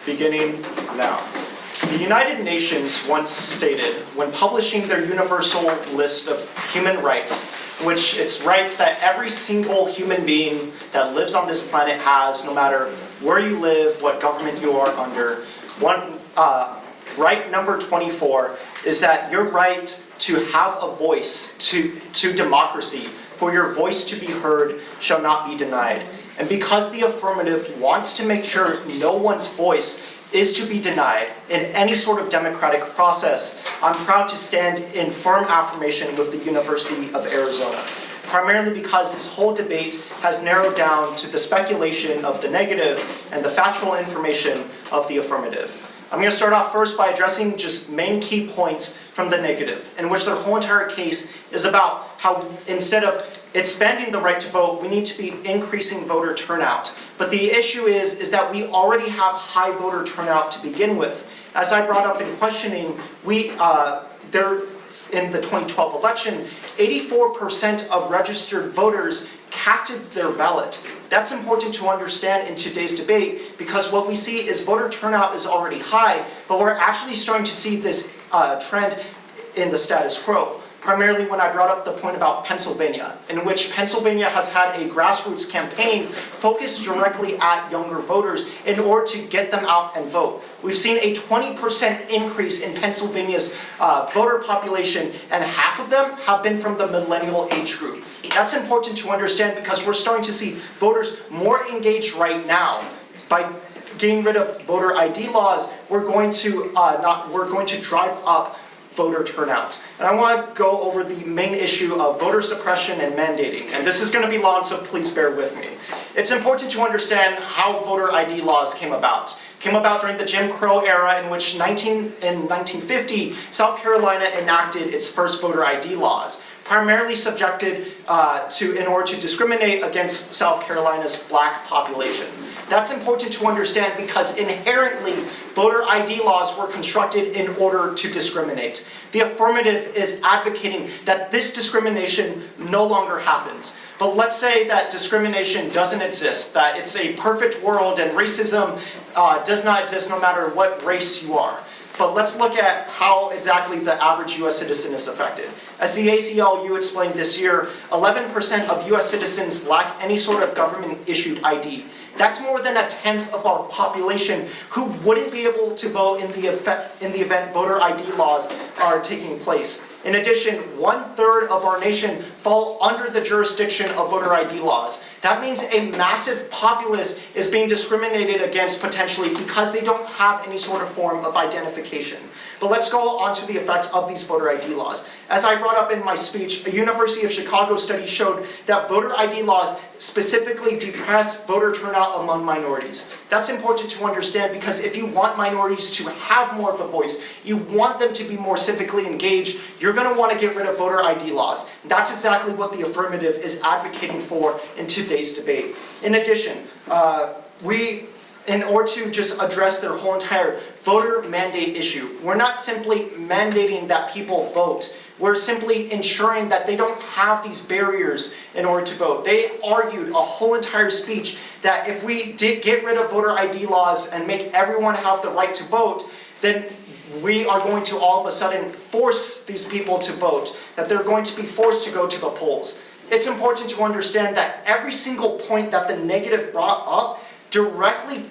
Beginning now. The United Nations once stated, when publishing their universal list of human rights, which it's rights that every single human being that lives on this planet has, no matter where you live, what government you are under, right number 24 is that your right to have a voice, to democracy, for your voice to be heard, shall not be denied. And because the affirmative wants to make sure no one's voice is to be denied in any sort of democratic process, I'm proud to stand in firm affirmation with the University of Arizona. Primarily because this whole debate has narrowed down to the speculation of the negative and the factual information of the affirmative. I'm going to start off first by addressing just main key points from the negative, in which their whole entire case is about how instead of expanding the right to vote, we need to be increasing voter turnout. But the issue is that we already have high voter turnout to begin with. As I brought up in questioning, in the 2012 election, 84% of registered voters casted their ballot. That's important to understand in today's debate, because what we see is voter turnout is already high, but we're actually starting to see this trend in the status quo. Primarily when I brought up the point about Pennsylvania, in which Pennsylvania has had a grassroots campaign focused directly at younger voters in order to get them out and vote. We've seen a 20% increase in Pennsylvania's voter population, and half of them have been from the millennial age group. That's important to understand because we're starting to see voters more engaged right now. By getting rid of voter ID laws, we're going to drive up voter turnout. And I want to go over the main issue of voter suppression and mandating. And this is going to be long, so please bear with me. It's important to understand how voter ID laws came about. Came about during the Jim Crow era, in which in 1950, South Carolina enacted its first voter ID laws, primarily subjected in order to discriminate against South Carolina's black population. That's important to understand because inherently voter ID laws were constructed in order to discriminate. The affirmative is advocating that this discrimination no longer happens. But let's say that discrimination doesn't exist, that it's a perfect world and racism does not exist no matter what race you are. But let's look at how exactly the average US citizen is affected. As the ACLU explained this year, 11% of US citizens lack any sort of government-issued ID. That's more than a tenth of our population who wouldn't be able to vote in the event voter ID laws are taking place. In addition, 1/3 of our nation fall under the jurisdiction of voter ID laws. That means a massive populace is being discriminated against potentially because they don't have any sort of form of identification. But let's go on to the effects of these voter ID laws. As I brought up in my speech, a University of Chicago study showed that voter ID laws specifically depress voter turnout among minorities. That's important to understand because if you want minorities to have more of a voice, you want them to be more civically engaged, you're going to want to get rid of voter ID laws. That's exactly what the affirmative is advocating for in today's debate. In addition, in order to just address their whole entire voter mandate issue, we're not simply mandating that people vote. We're simply ensuring that they don't have these barriers in order to vote. They argued a whole entire speech that if we did get rid of voter ID laws and make everyone have the right to vote, then we are going to all of a sudden force these people to vote, that they're going to be forced to go to the polls. It's important to understand that every single point that the negative brought up directly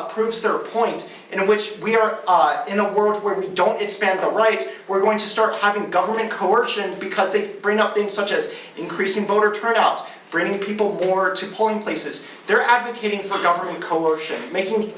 proves their point, in which we are in a world where we don't expand the right, we're going to start having government coercion because they bring up things such as increasing voter turnout, bringing people more to polling places. They're advocating for government coercion,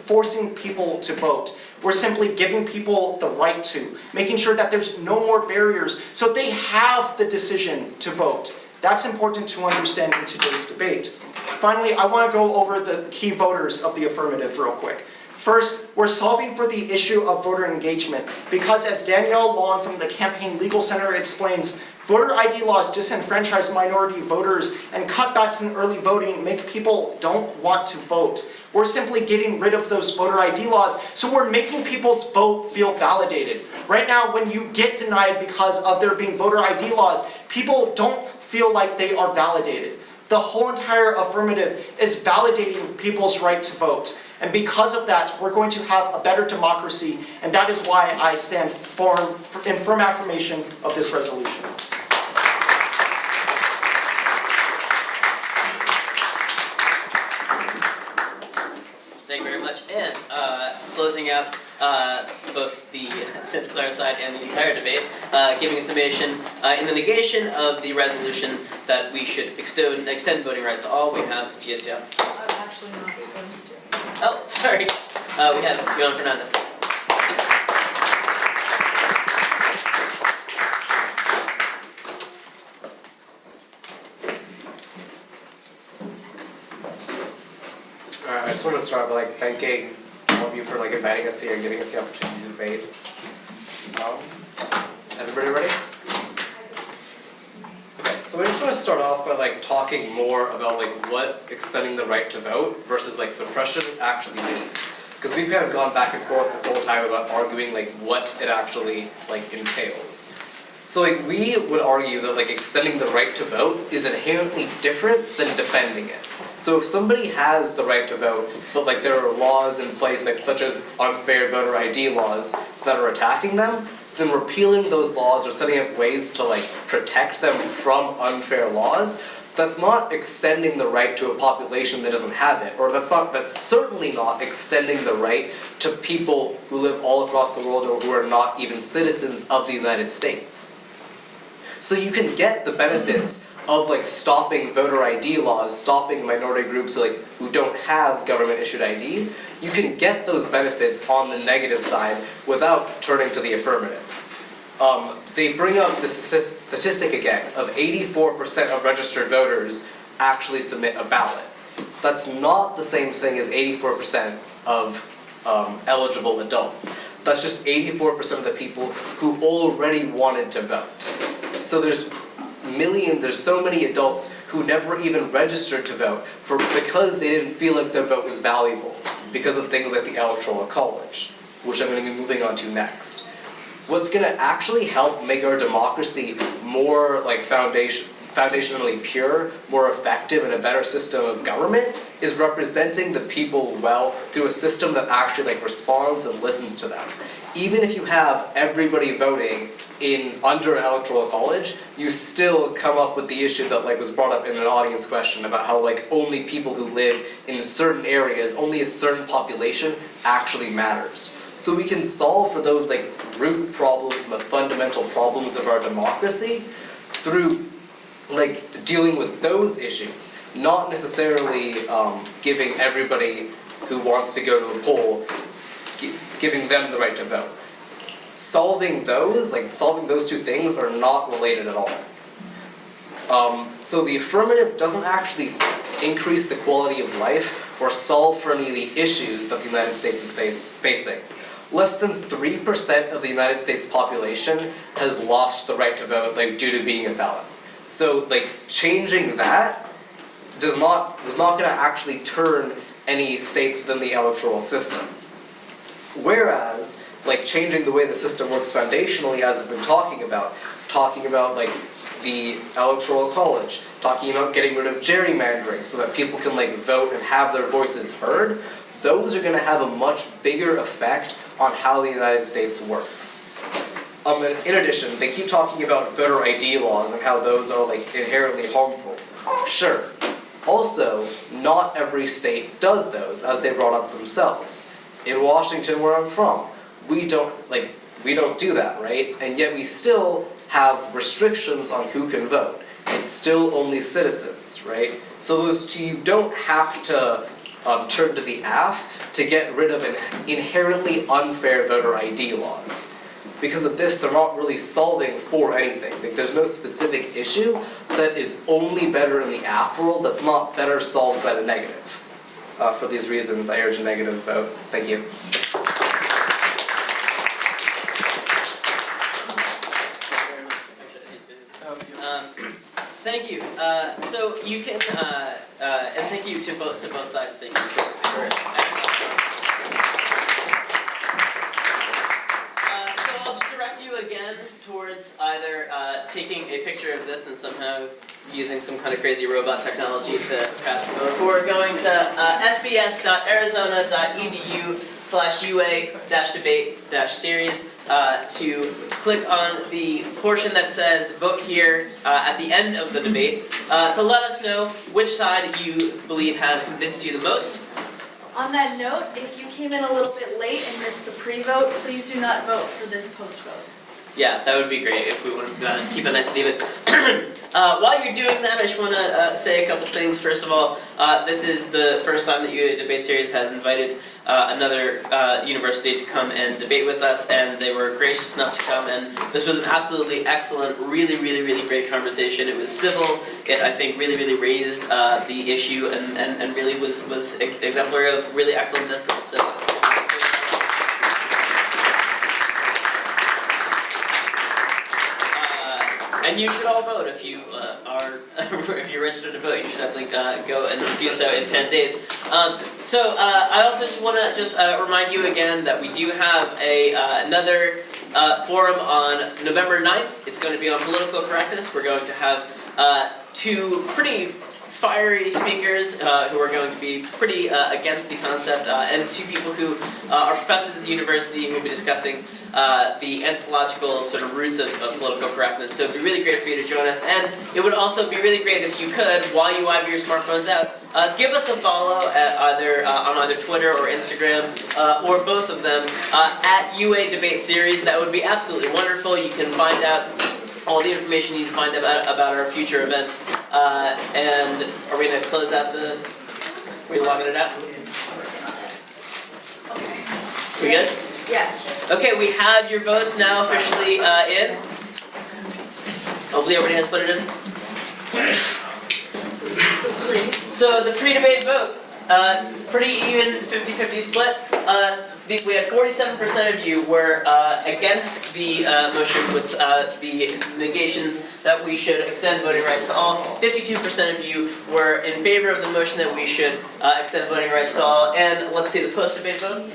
forcing people to vote. We're simply giving people the right to, making sure that there's no more barriers so they have the decision to vote. That's important to understand in today's debate. Finally, I want to go over the key voters of the affirmative real quick. First, we're solving for the issue of voter engagement because as Danielle Long from the Campaign Legal Center explains, voter ID laws disenfranchise minority voters and cutbacks in early voting make people don't want to vote. We're simply getting rid of those voter ID laws, so we're making people's vote feel validated. Right now, when you get denied because of there being voter ID laws, people don't feel like they are validated. The whole entire affirmative is validating people's right to vote. And because of that, we're going to have a better democracy, and that is why I stand in firm affirmation of this resolution. Thank you very much. And closing out both the St. Clair side and the entire debate, giving a summation in the negation of the resolution that we should extend voting rights to all, we have GSL. I'm actually not going to. Oh, sorry. We have Yon Fernandez. I just want to start by thanking all of you for inviting us here and giving us the opportunity to debate. Everybody ready? Okay, so I just want to start off by talking more about what extending the right to vote versus suppression actually means. Because we've kind of gone back and forth this whole time about arguing what it actually entails. So we would argue that extending the right to vote is inherently different than defending it. So if somebody has the right to vote, but there are laws in place such as unfair voter ID laws that are attacking them, then repealing those laws or setting up ways to protect them from unfair laws, that's not extending the right to a population that doesn't have it, or that's certainly not extending the right to people who live all across the world or who are not even citizens of the United States. So you can get the benefits of stopping voter ID laws, stopping minority groups who don't have government-issued ID. You can get those benefits on the negative side without turning to the affirmative. They bring up the statistic again of 84% of registered voters actually submit a ballot. That's not the same thing as 84% of eligible adults. That's just 84% of the people who already wanted to vote. So there's there's so many adults who never even registered to vote because they didn't feel like their vote was valuable because of things like the Electoral College, which I'm going to be moving on to next. What's going to actually help make our democracy more like foundationally pure, more effective, and a better system of government is representing the people well through a system that actually like responds and listens to them. Even if you have everybody voting under an electoral college, you still come up with the issue that like was brought up in an audience question about how like only people who live in certain areas, only a certain population actually matters. So we can solve for those like root problems and the fundamental problems of our democracy through like dealing with those issues, not necessarily giving everybody who wants to go to a poll, giving them the right to vote. Solving those two things are not related at all. So the affirmative doesn't actually increase the quality of life or solve for any of the issues that the United States is facing. Less than 3% of the United States population has lost the right to vote like due to being a felon. So like changing that is not going to actually turn any states within the electoral system. Whereas like changing the way the system works foundationally, as I've been talking about like the Electoral College, talking about getting rid of gerrymandering so that people can like vote and have their voices heard, those are going to have a much bigger effect on how the United States works. And in addition, they keep talking about voter ID laws and how those are like inherently harmful. Sure. Also, not every state does those, as they brought up themselves. In Washington, where I'm from, we don't do that, right? And yet we still have restrictions on who can vote. It's still only citizens, right? So you don't have to turn to the AF to get rid of inherently unfair voter ID laws. Because of this, they're not really solving for anything. Like, there's no specific issue that is only better in the AF world that's not better solved by the negative. For these reasons, I urge a negative vote. Thank you. Thank you. So you can, and thank you to both sides. Thank you for so I'll just direct you again towards either taking a picture of this and somehow using some kind of crazy robot technology to pass the vote, or going to sbs.arizona.edu/ua-debate-series to click on the portion that says vote here at the end of the debate to let us know which side you believe has convinced you the most. On that note, if you came in a little bit late and missed the pre-vote, please do not vote for this post-vote. Yeah, that would be great if we would keep it nice and even. While you're doing that, I just want to say a couple things. First of all, this is the first time that UA Debate Series has invited another university to come and debate with us, and they were gracious enough to come, and this was an absolutely excellent, really, really, really great conversation. It was civil. It, I think, really, really raised the issue and really was exemplary of really excellent discourse. So, and you should all vote if you if you're registered to vote. You should definitely go and do so in 10 days. So I also just want to remind you again that we do have another forum on November 9th. It's going to be on political correctness. We're going to have two pretty fiery speakers who are going to be pretty against the concept, and two people who are professors at the university who will be discussing the anthropological sort of roots of political correctness. So it would be really great for you to join us, and it would also be really great if you could, while you have your smartphones out, give us a follow at on either Twitter or Instagram, or both of them, at UA Debate Series. That would be absolutely wonderful. You can find out all the information you need to find about our future events. And are we going to close out are we logging it out? Okay. We good? Yeah. Okay, we have your votes now officially in. Hopefully everybody has put it in. So the pre-debate vote, pretty even 50-50 split. we had 47% of you were against the motion with the negation that we should extend voting rights to all. 52% of you were in favor of the motion that we should extend voting rights to all. And let's see the post-debate vote.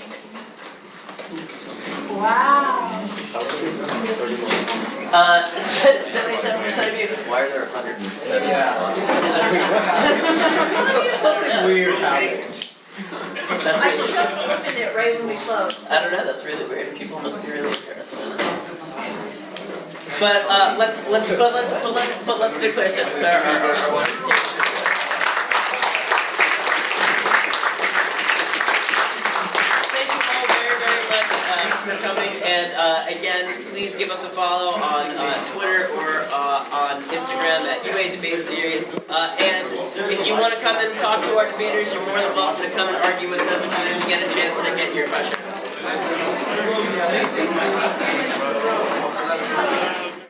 Wow. 77% of you. Why are there 107 responses? Something weird happened. That's I really, just opened it right when we closed. I don't know. That's really weird. People must be really embarrassed. But let's declare since our winners. Thank you all very, very much for coming. And again, please give us a follow on Twitter or on Instagram at UA Debate Series. And if you want to come and talk to our debaters, you're more than welcome to come and argue with them if you didn't get a chance to get your question.